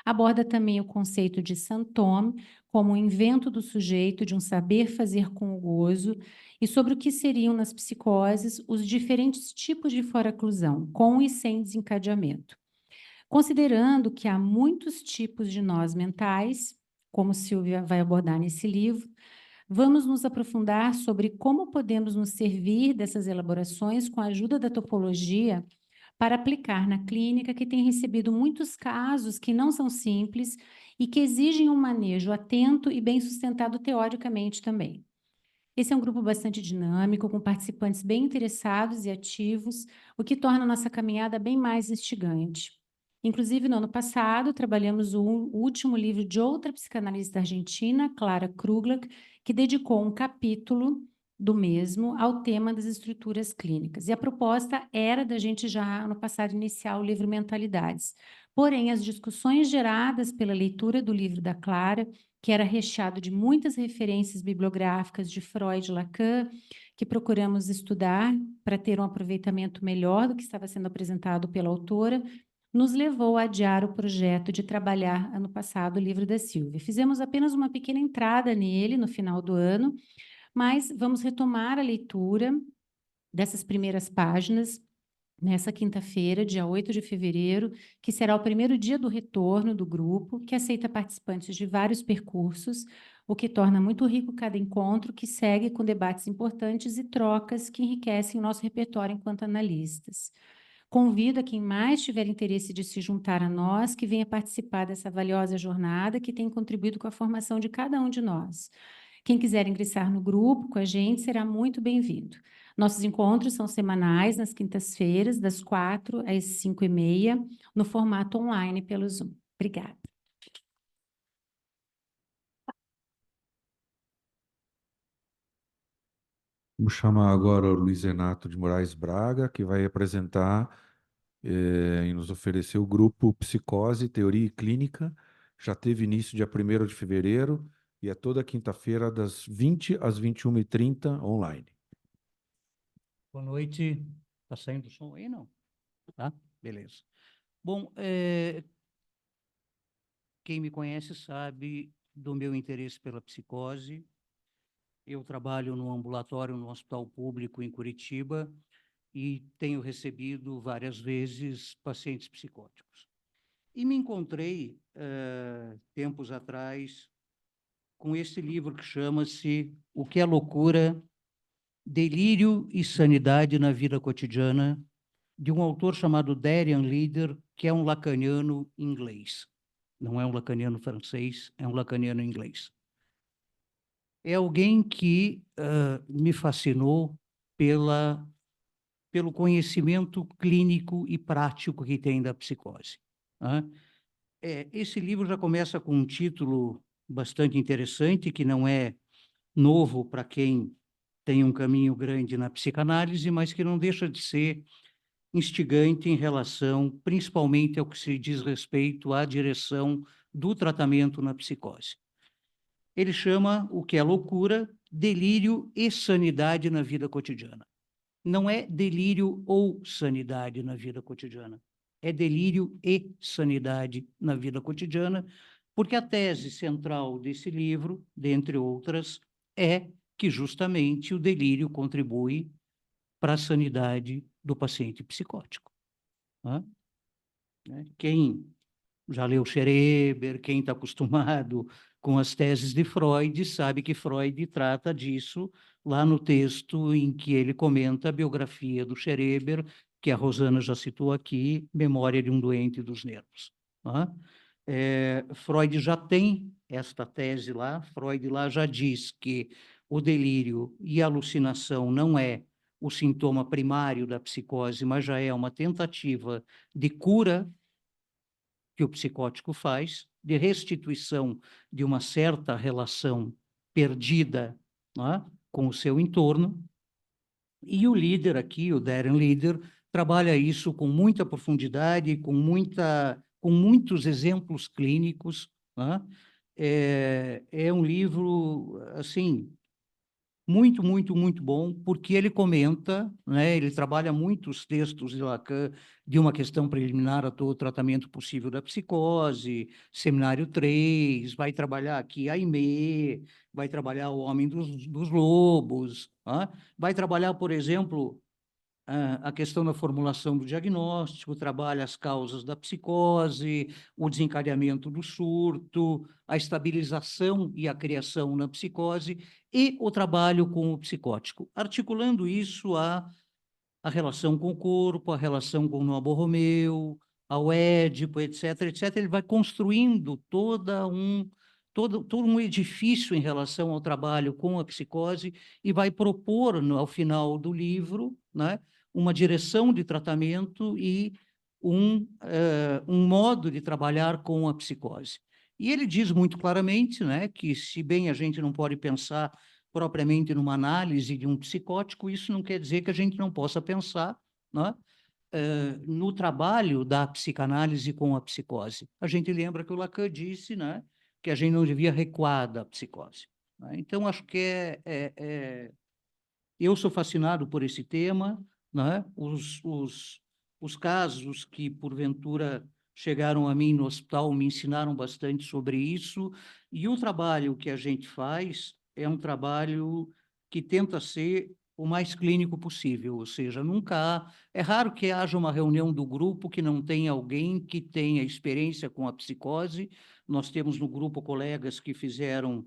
aborda também o conceito de santome, como o invento do sujeito de um saber fazer com o gozo, e sobre o que seriam nas psicoses os diferentes tipos de foraclusão, com e sem desencadeamento. Considerando que há muitos tipos de nós mentais, como Silvia vai abordar nesse livro, vamos nos aprofundar sobre como podemos nos servir dessas elaborações com a ajuda da topologia para aplicar na clínica, que tem recebido muitos casos que não são simples e que exigem um manejo atento e bem sustentado teoricamente também. Esse é um grupo bastante dinâmico, com participantes bem interessados e ativos, o que torna a nossa caminhada bem mais instigante. Inclusive, no ano passado, trabalhamos o último livro de outra psicanalista argentina, Clara Kruglack, que dedicou um capítulo do mesmo ao tema das estruturas clínicas. E a proposta era da gente já, ano passado, iniciar o livro Mentalidades. Porém, as discussões geradas pela leitura do livro da Clara, que era recheado de muitas referências bibliográficas de Freud e Lacan, que procuramos estudar para ter um aproveitamento melhor do que estava sendo apresentado pela autora, nos levou a adiar o projeto de trabalhar, ano passado, o livro da Silvia. Fizemos apenas uma pequena entrada nele no final do ano, mas vamos retomar a leitura dessas primeiras páginas nessa quinta-feira, dia 8 de fevereiro, que será o primeiro dia do retorno do grupo, que aceita participantes de vários percursos, o que torna muito rico cada encontro, que segue com debates importantes e trocas que enriquecem o nosso repertório enquanto analistas. Convido a quem mais tiver interesse de se juntar a nós, que venha participar dessa valiosa jornada que tem contribuído com a formação de cada um de nós. Quem quiser ingressar no grupo com a gente será muito bem-vindo. Nossos encontros são semanais, nas quintas-feiras, das 4 às 5h30, no formato online pelo Zoom. Obrigada. Vamos chamar agora o Luiz Renato de Moraes Braga, que vai apresentar e nos oferecer o grupo Psicose, Teoria e Clínica. Já teve início dia 1º de fevereiro e é toda quinta-feira, das 20 às 21h30, online. Boa noite. Está saindo o som aí, não? Tá? Beleza. Bom, quem me conhece sabe do meu interesse pela psicose. Eu trabalho no ambulatório, no hospital público em Curitiba e tenho recebido várias vezes pacientes psicóticos. E me encontrei, tempos atrás, com esse livro que chama-se O que é Loucura, Delírio e Sanidade na Vida Cotidiana, de um autor chamado Darian Leader, que é um lacaniano inglês. Não é um lacaniano francês, é um lacaniano inglês. É alguém que me fascinou pelo conhecimento clínico e prático que tem da psicose. Esse livro já começa com um título bastante interessante, que não é novo para quem tem um caminho grande na psicanálise, mas que não deixa de ser instigante em relação, principalmente, ao que se diz respeito à direção do tratamento na psicose. Ele chama o que é loucura, delírio e sanidade na vida cotidiana. Não é delírio ou sanidade na vida cotidiana, é delírio e sanidade na vida cotidiana, porque a tese central desse livro, dentre outras, é que justamente o delírio contribui para a sanidade do paciente psicótico. Quem já leu Scherer, quem está acostumado com as teses de Freud, sabe que Freud trata disso lá no texto em que ele comenta a biografia do Scherer, que a Rosana já citou aqui, Memória de um Doente dos Nervos. Freud já tem esta tese lá, Freud lá já diz que o delírio e a alucinação não é o sintoma primário da psicose, mas já é uma tentativa de cura que o psicótico faz, de restituição de uma certa relação perdida com o seu entorno. E o líder aqui, o Darian Leader, trabalha isso com muita profundidade, com muitos exemplos clínicos. É um livro, assim, muito, muito, muito bom, porque ele comenta, ele trabalha muitos textos de Lacan de uma questão preliminar a todo o tratamento possível da psicose, Seminário 3, vai trabalhar aqui a Aimé, vai trabalhar o Homem dos Lobos, vai trabalhar, por exemplo, a questão da formulação do diagnóstico, trabalha as causas da psicose, o desencadeamento do surto, a estabilização e a criação na psicose e o trabalho com o psicótico, articulando isso a a relação com o corpo, a relação com o Nobo Romeu, ao Édipo, etc., etc. Ele vai construindo todo um edifício em relação ao trabalho com a psicose e vai propor, ao final do livro, né, uma direção de tratamento e um modo de trabalhar com a psicose. E ele diz muito claramente, né, que se bem a gente não pode pensar propriamente numa análise de um psicótico, isso não quer dizer que a gente não possa pensar, né, no trabalho da psicanálise com a psicose. A gente lembra que o Lacan disse, né, que a gente não devia recuar da psicose, né? Então, acho que eu sou fascinado por esse tema, né? Os casos que, porventura, chegaram a mim no hospital me ensinaram bastante sobre isso, e o trabalho que a gente faz é um trabalho que tenta ser o mais clínico possível, ou seja, é raro que haja uma reunião do grupo que não tenha alguém que tenha experiência com a psicose. Nós temos no grupo colegas que fizeram,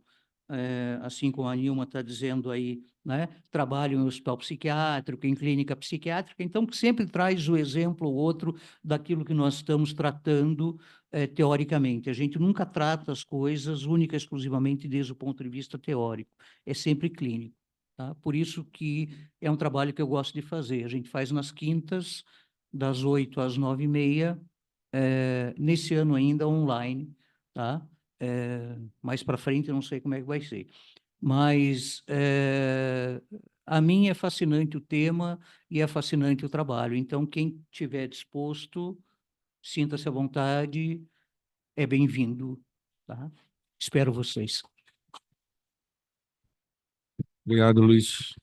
assim como a Nilma está dizendo aí, né, trabalham em hospital psiquiátrico, em clínica psiquiátrica, então que sempre traz o exemplo ou outro daquilo que nós estamos tratando teoricamente. A gente nunca trata as coisas única e exclusivamente desde o ponto de vista teórico, é sempre clínico. Tá? Por isso que é um trabalho que eu gosto de fazer. A gente faz nas quintas, das 8 às 9h30, nesse ano ainda online, tá? Mais para frente eu não sei como é que vai ser. Mas a mim é fascinante o tema e é fascinante o trabalho. Então, quem estiver disposto, sinta-se à vontade, é bem-vindo. Tá? Espero vocês. Obrigado, Luiz.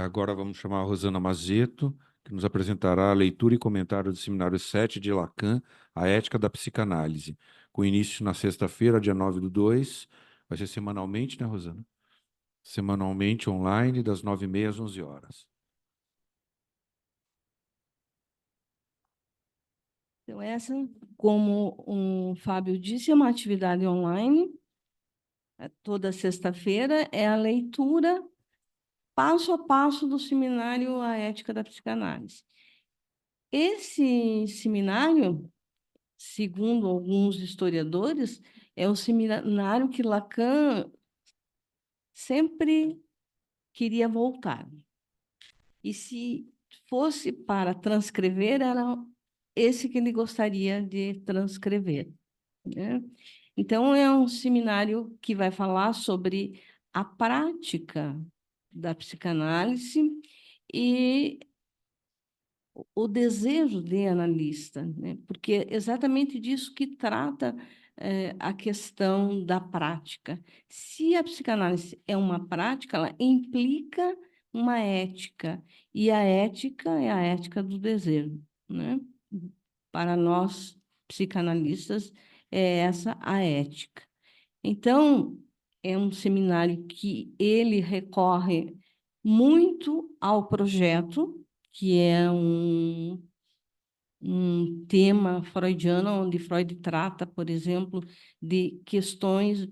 Agora vamos chamar a Rosana Mazeto, que nos apresentará a leitura e comentário do Seminário 7 de Lacan, A Ética da Psicanálise, com início na sexta-feira, dia 9/2. Vai ser semanalmente, né, Rosana? Semanalmente, online, das 9h30 às 11h. Então, essa, como o Fábio disse, é uma atividade online. Toda sexta-feira é a leitura passo a passo do seminário A Ética da Psicanálise. Esse seminário, segundo alguns historiadores, é o seminário que Lacan sempre queria voltar. E se fosse para transcrever, era esse que ele gostaria de transcrever, né? Então, é um seminário que vai falar sobre a prática da psicanálise e o desejo de analista, né? Porque é exatamente disso que trata a questão da prática. Se a psicanálise é uma prática, ela implica uma ética, e a ética é a ética do desejo, né? Para nós, psicanalistas, é essa a ética. Então, é um seminário que ele recorre muito ao projeto, que é um tema freudiano, onde Freud trata, por exemplo, de questões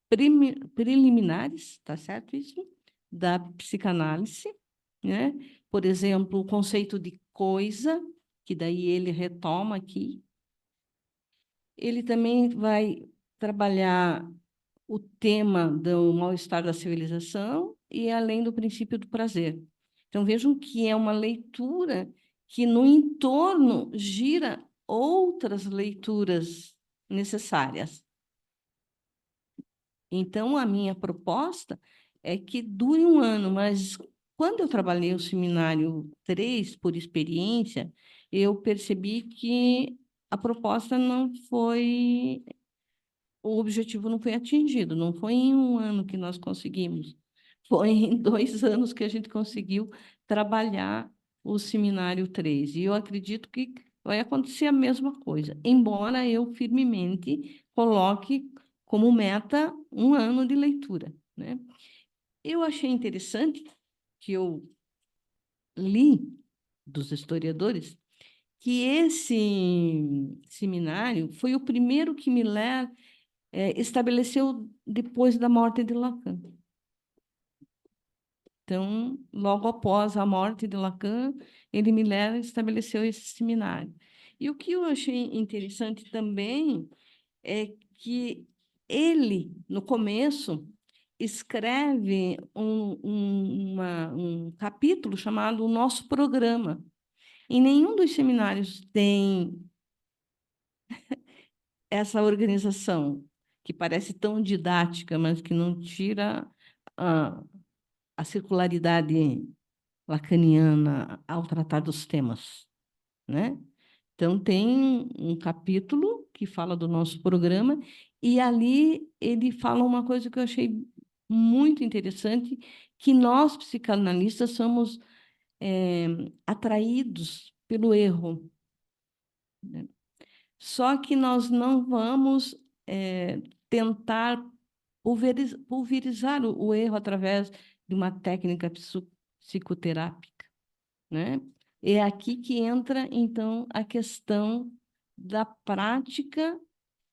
preliminares, tá certo isso? Da psicanálise, né? Por exemplo, o conceito de coisa, que daí ele retoma aqui. Ele também vai trabalhar o tema do mal-estar da civilização e além do princípio do prazer. Então, vejam que é uma leitura que, no entorno, gira outras leituras necessárias. Então, a minha proposta é que dure um ano, mas quando eu trabalhei o seminário 3, por experiência, eu percebi que a proposta não foi... O objetivo não foi atingido, não foi em um ano que nós conseguimos, foi em 2 anos que a gente conseguiu trabalhar o seminário 3. E eu acredito que vai acontecer a mesma coisa, embora eu firmemente coloque como meta 1 ano de leitura, né? Eu achei interessante que eu li dos historiadores que esse seminário foi o primeiro que Miller estabeleceu depois da morte de Lacan. Então, logo após a morte de Lacan, ele Miller estabeleceu esse seminário. E o que eu achei interessante também é que ele, no começo, escreve um capítulo chamado O Nosso Programa. Em nenhum dos seminários tem essa organização, que parece tão didática, mas que não tira a circularidade lacaniana ao tratar dos temas, né? Então, tem um capítulo que fala do nosso programa, e ali ele fala uma coisa que eu achei muito interessante, que nós, psicanalistas, somos atraídos pelo erro, né? Só que nós não vamos tentar pulverizar o erro através de uma técnica psicoterápica, né? É aqui que entra, então, a questão da prática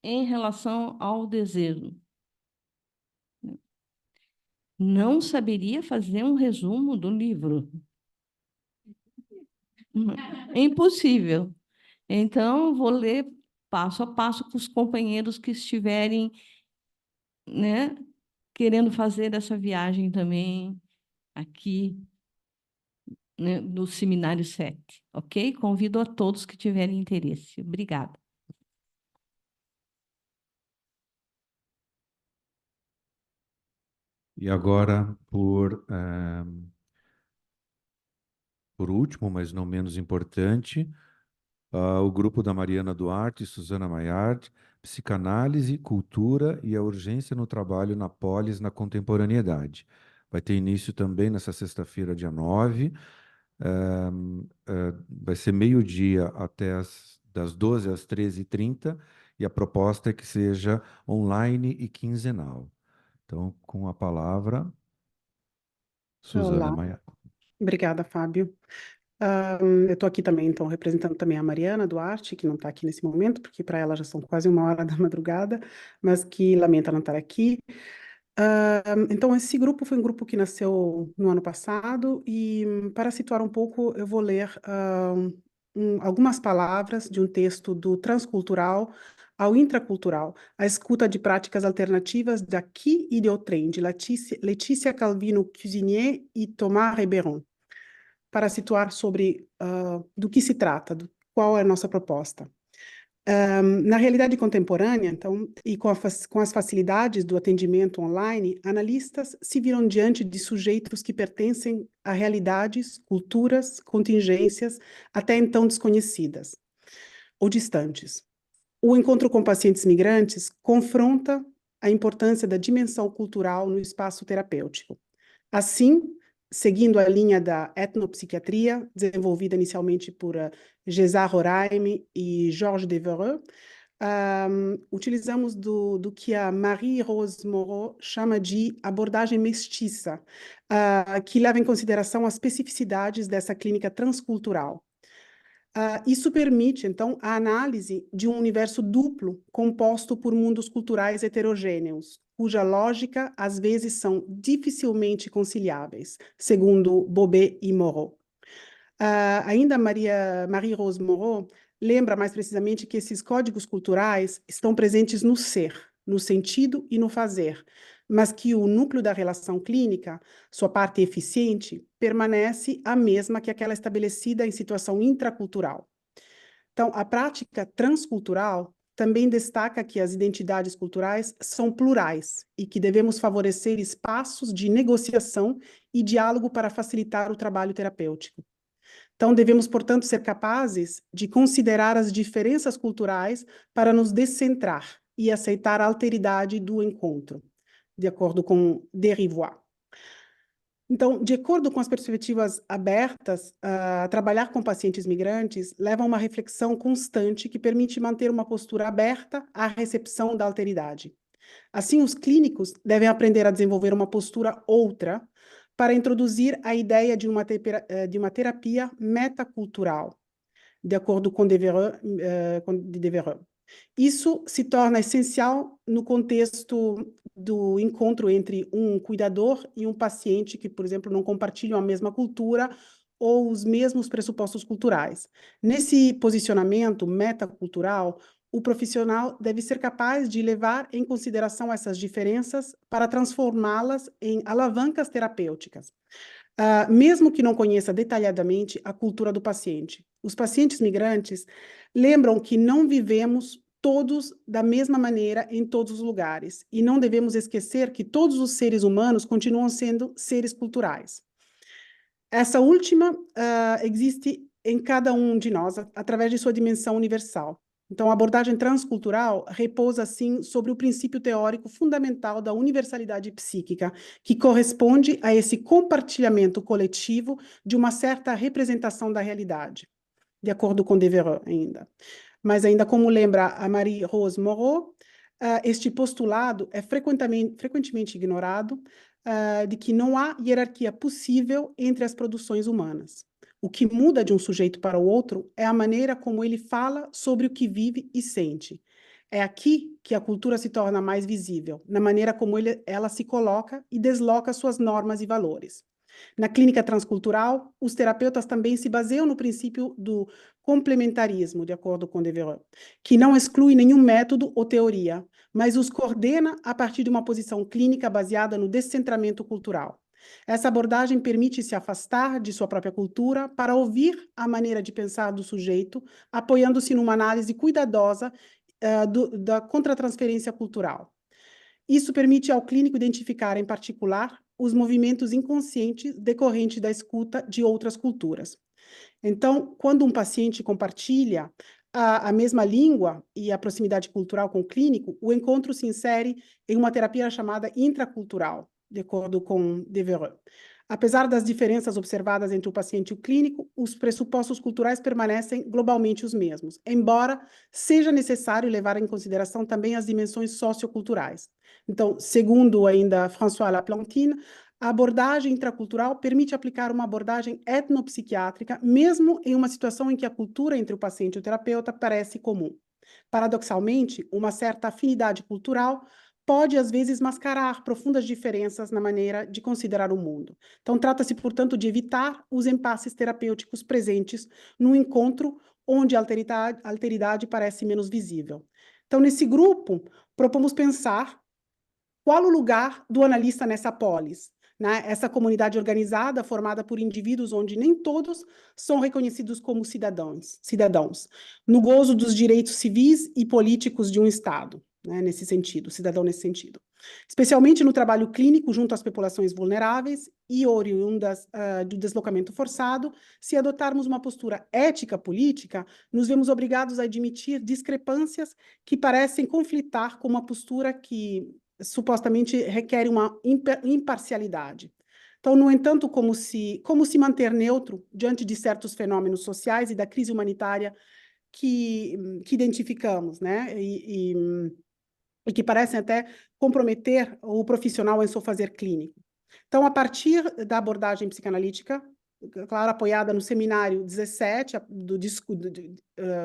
em relação ao desejo. Não saberia fazer um resumo do livro. É impossível. Então, vou ler passo a passo com os companheiros que estiverem, né, querendo fazer essa viagem também aqui, né, no Seminário 7, ok? Convido a todos que tiverem interesse. Obrigada. E agora, por último, mas não menos importante, o grupo da Mariana Duarte e Suzana Maillard, Psicanálise, Cultura e a Urgência no Trabalho na Polis na Contemporaneidade. Vai ter início também nessa sexta-feira, dia 9. Vai ser meio-dia das 12 às 13h30, e a proposta é que seja online e quinzenal. Então, com a palavra, Suzana Olá, Maillard. obrigada, Fábio. Eu estou aqui também, então, representando também a Mariana Duarte, que não está aqui nesse momento, porque para ela já são quase 1h da madrugada, mas que lamenta não estar aqui. Então, esse grupo foi um grupo que nasceu no ano passado, e para situar um pouco, eu vou ler algumas palavras de um texto do Transcultural ao Intracultural, a escuta de práticas alternativas daqui e de outrem, de Letícia Calvino Cusinier e Thomas Riberon, para situar sobre do que se trata, qual é a nossa proposta. Na realidade contemporânea, então, e com as facilidades do atendimento online, analistas se viram diante de sujeitos que pertencem a realidades, culturas, contingências até então desconhecidas ou distantes. O encontro com pacientes migrantes confronta a importância da dimensão cultural no espaço terapêutico. Assim, seguindo a linha da etnopsiquiatria, desenvolvida inicialmente por César Horaime e Georges Devereux, utilizamos do que a Marie-Rose Moreau chama de abordagem mestiça, que leva em consideração as especificidades dessa clínica transcultural. Isso permite, então, a análise de um universo duplo composto por mundos culturais heterogêneos, cuja lógica, às vezes, são dificilmente conciliáveis, segundo Bobet e Moreau. Ainda Marie-Rose Moreau lembra mais precisamente que esses códigos culturais estão presentes no ser, no sentido e no fazer, mas que o núcleo da relação clínica, sua parte eficiente, permanece a mesma que aquela estabelecida em situação intracultural. Então, a prática transcultural também destaca que as identidades culturais são plurais e que devemos favorecer espaços de negociação e diálogo para facilitar o trabalho terapêutico. Então, devemos, portanto, ser capazes de considerar as diferenças culturais para nos descentrar e aceitar a alteridade do encontro, de acordo com Derivois. Então, de acordo com as perspectivas abertas, trabalhar com pacientes migrantes leva a uma reflexão constante que permite manter uma postura aberta à recepção da alteridade. Assim, os clínicos devem aprender a desenvolver uma postura outra para introduzir a ideia de uma terapia metacultural, de acordo com Devereux. Isso se torna essencial no contexto do encontro entre um cuidador e um paciente que, por exemplo, não compartilham a mesma cultura ou os mesmos pressupostos culturais. Nesse posicionamento metacultural, o profissional deve ser capaz de levar em consideração essas diferenças para transformá-las em alavancas terapêuticas, mesmo que não conheça detalhadamente a cultura do paciente. Os pacientes migrantes lembram que não vivemos todos da mesma maneira em todos os lugares, e não devemos esquecer que todos os seres humanos continuam sendo seres culturais. Essa última existe em cada um de nós, através de sua dimensão universal. Então, a abordagem transcultural repousa, assim, sobre o princípio teórico fundamental da universalidade psíquica, que corresponde a esse compartilhamento coletivo de uma certa representação da realidade, de acordo com Devereux ainda. Mas ainda como lembra a Marie-Rose Moreau, este postulado é frequentemente ignorado, de que não há hierarquia possível entre as produções humanas. O que muda de um sujeito para o outro é a maneira como ele fala sobre o que vive e sente. É aqui que a cultura se torna mais visível, na maneira como ela se coloca e desloca suas normas e valores. Na clínica transcultural, os terapeutas também se baseiam no princípio do complementarismo, de acordo com Devereux, que não exclui nenhum método ou teoria, mas os coordena a partir de uma posição clínica baseada no descentramento cultural. Essa abordagem permite se afastar de sua própria cultura para ouvir a maneira de pensar do sujeito, apoiando-se numa análise cuidadosa da contratransferência cultural. Isso permite ao clínico identificar, em particular, os movimentos inconscientes decorrentes da escuta de outras culturas. Então, quando um paciente compartilha a mesma língua e a proximidade cultural com o clínico, o encontro se insere em uma terapia chamada intracultural, de acordo com Devereux. Apesar das diferenças observadas entre o paciente e o clínico, os pressupostos culturais permanecem globalmente os mesmos, embora seja necessário levar em consideração também as dimensões socioculturais. Então, segundo ainda François Laplantine, a abordagem intracultural permite aplicar uma abordagem etnopsiquiátrica, mesmo em uma situação em que a cultura entre o paciente e o terapeuta parece comum. Paradoxalmente, uma certa afinidade cultural pode, às vezes, mascarar profundas diferenças na maneira de considerar o mundo. Então, trata-se, portanto, de evitar os impasses terapêuticos presentes no encontro onde a alteridade parece menos visível. Então, nesse grupo, propomos pensar qual o lugar do analista nessa polis, né? Essa comunidade organizada, formada por indivíduos onde nem todos são reconhecidos como cidadãos, no gozo dos direitos civis e políticos de um Estado, né? Nesse sentido, cidadão nesse sentido. Especialmente no trabalho clínico junto às populações vulneráveis e oriundas do deslocamento forçado, se adotarmos uma postura ética política, nos vemos obrigados a admitir discrepâncias que parecem conflitar com uma postura que supostamente requer uma imparcialidade. Então, no entanto, como se manter neutro diante de certos fenômenos sociais e da crise humanitária que identificamos, né? E que parecem até comprometer o profissional em seu fazer clínico. Então, a partir da abordagem psicanalítica, claro, apoiada no seminário 17,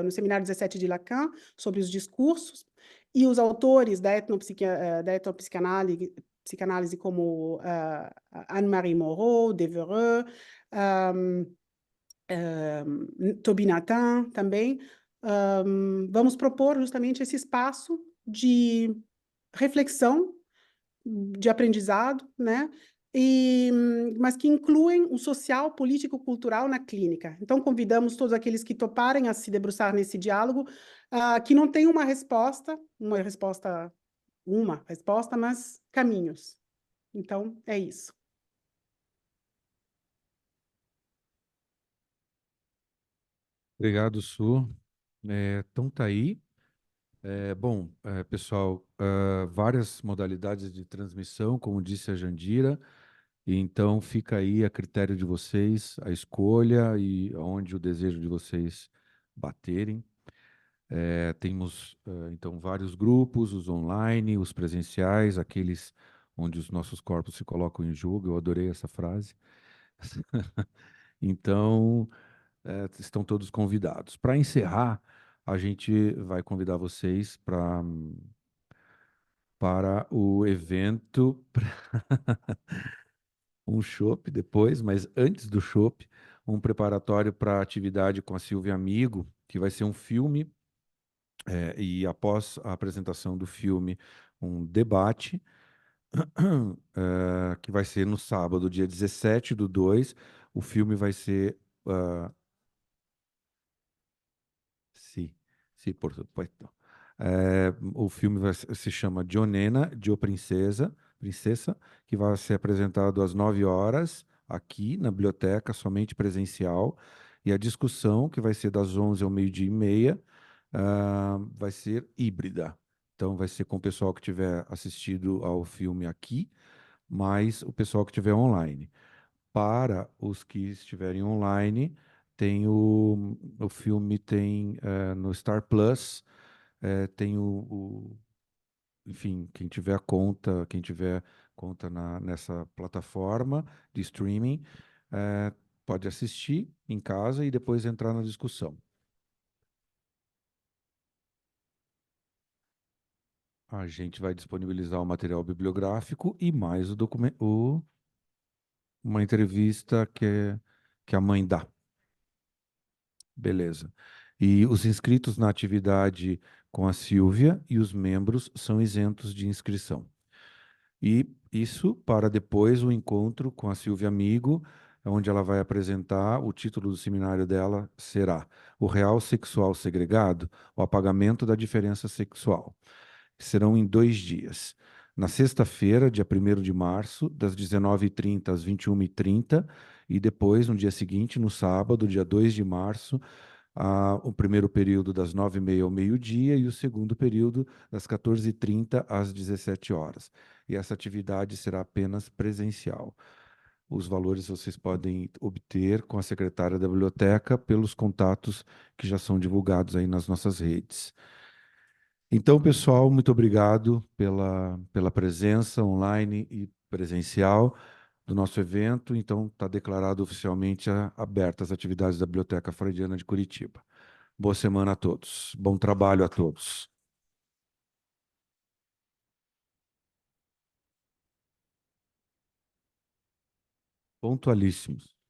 no seminário 17 de Lacan, sobre os discursos, e os autores da etnopsicanálise como Anne-Marie Moreau, Devereux, Toby Nathan também, vamos propor justamente esse espaço de reflexão, de aprendizado, né? Mas que incluem o social, político, cultural na clínica. Então, convidamos todos aqueles que toparem a se debruçar nesse diálogo, que não tem uma resposta, mas caminhos. Então, é isso. Obrigado, Su. Então, tá aí. Bom, pessoal, várias modalidades de transmissão, como disse a Jandira, e então fica aí a critério de vocês a escolha e onde o desejo de vocês baterem. Temos, então, vários grupos, os online, os presenciais, aqueles onde os nossos corpos se colocam em jogo. Eu adorei essa frase. Então, estão todos convidados. Para encerrar, a gente vai convidar vocês para o evento, um chopp depois, mas antes do chopp, um preparatório para a atividade com a Silvia Amigo, que vai ser um filme, e após a apresentação do filme, um debate, que vai ser no sábado, dia 17/2. O filme vai ser. Sim, sim, por supuesto. O filme se chama Jonena, Dio Princesa, que vai ser apresentado às 9 horas, aqui na biblioteca, somente presencial. E a discussão, que vai ser das 11 ao meio-dia e meia, vai ser híbrida. Então, vai ser com o pessoal que tiver assistido ao filme aqui, mais o pessoal que estiver online. Para os que estiverem online, tem o filme tem no Star Plus, tem enfim, quem tiver conta nessa plataforma de streaming, pode assistir em casa e depois entrar na discussão. A gente vai disponibilizar o material bibliográfico e mais uma entrevista que a mãe dá. Beleza. E os inscritos na atividade com a Silvia e os membros são isentos de inscrição. E isso para depois o encontro com a Silvia Amigo, onde ela vai apresentar o título do seminário dela será O Real Sexual Segregado, o apagamento da diferença sexual. Serão em 2 dias. Na sexta-feira, dia 1º de março, das 19h30 às 21h30, e depois, no dia seguinte, no sábado, dia 2 de março, o primeiro período das 9h30 ao meio-dia e o segundo período das 14h30 às 17 horas. E essa atividade será apenas presencial. Os valores vocês podem obter com a secretária da biblioteca pelos contatos que já são divulgados aí nas nossas redes. Então, pessoal, muito obrigado pela presença online e presencial do nosso evento. Então, está declarado oficialmente abertas as atividades da Biblioteca Freudiana de Curitiba. Boa semana a todos. Bom trabalho a todos. Pontualíssimos.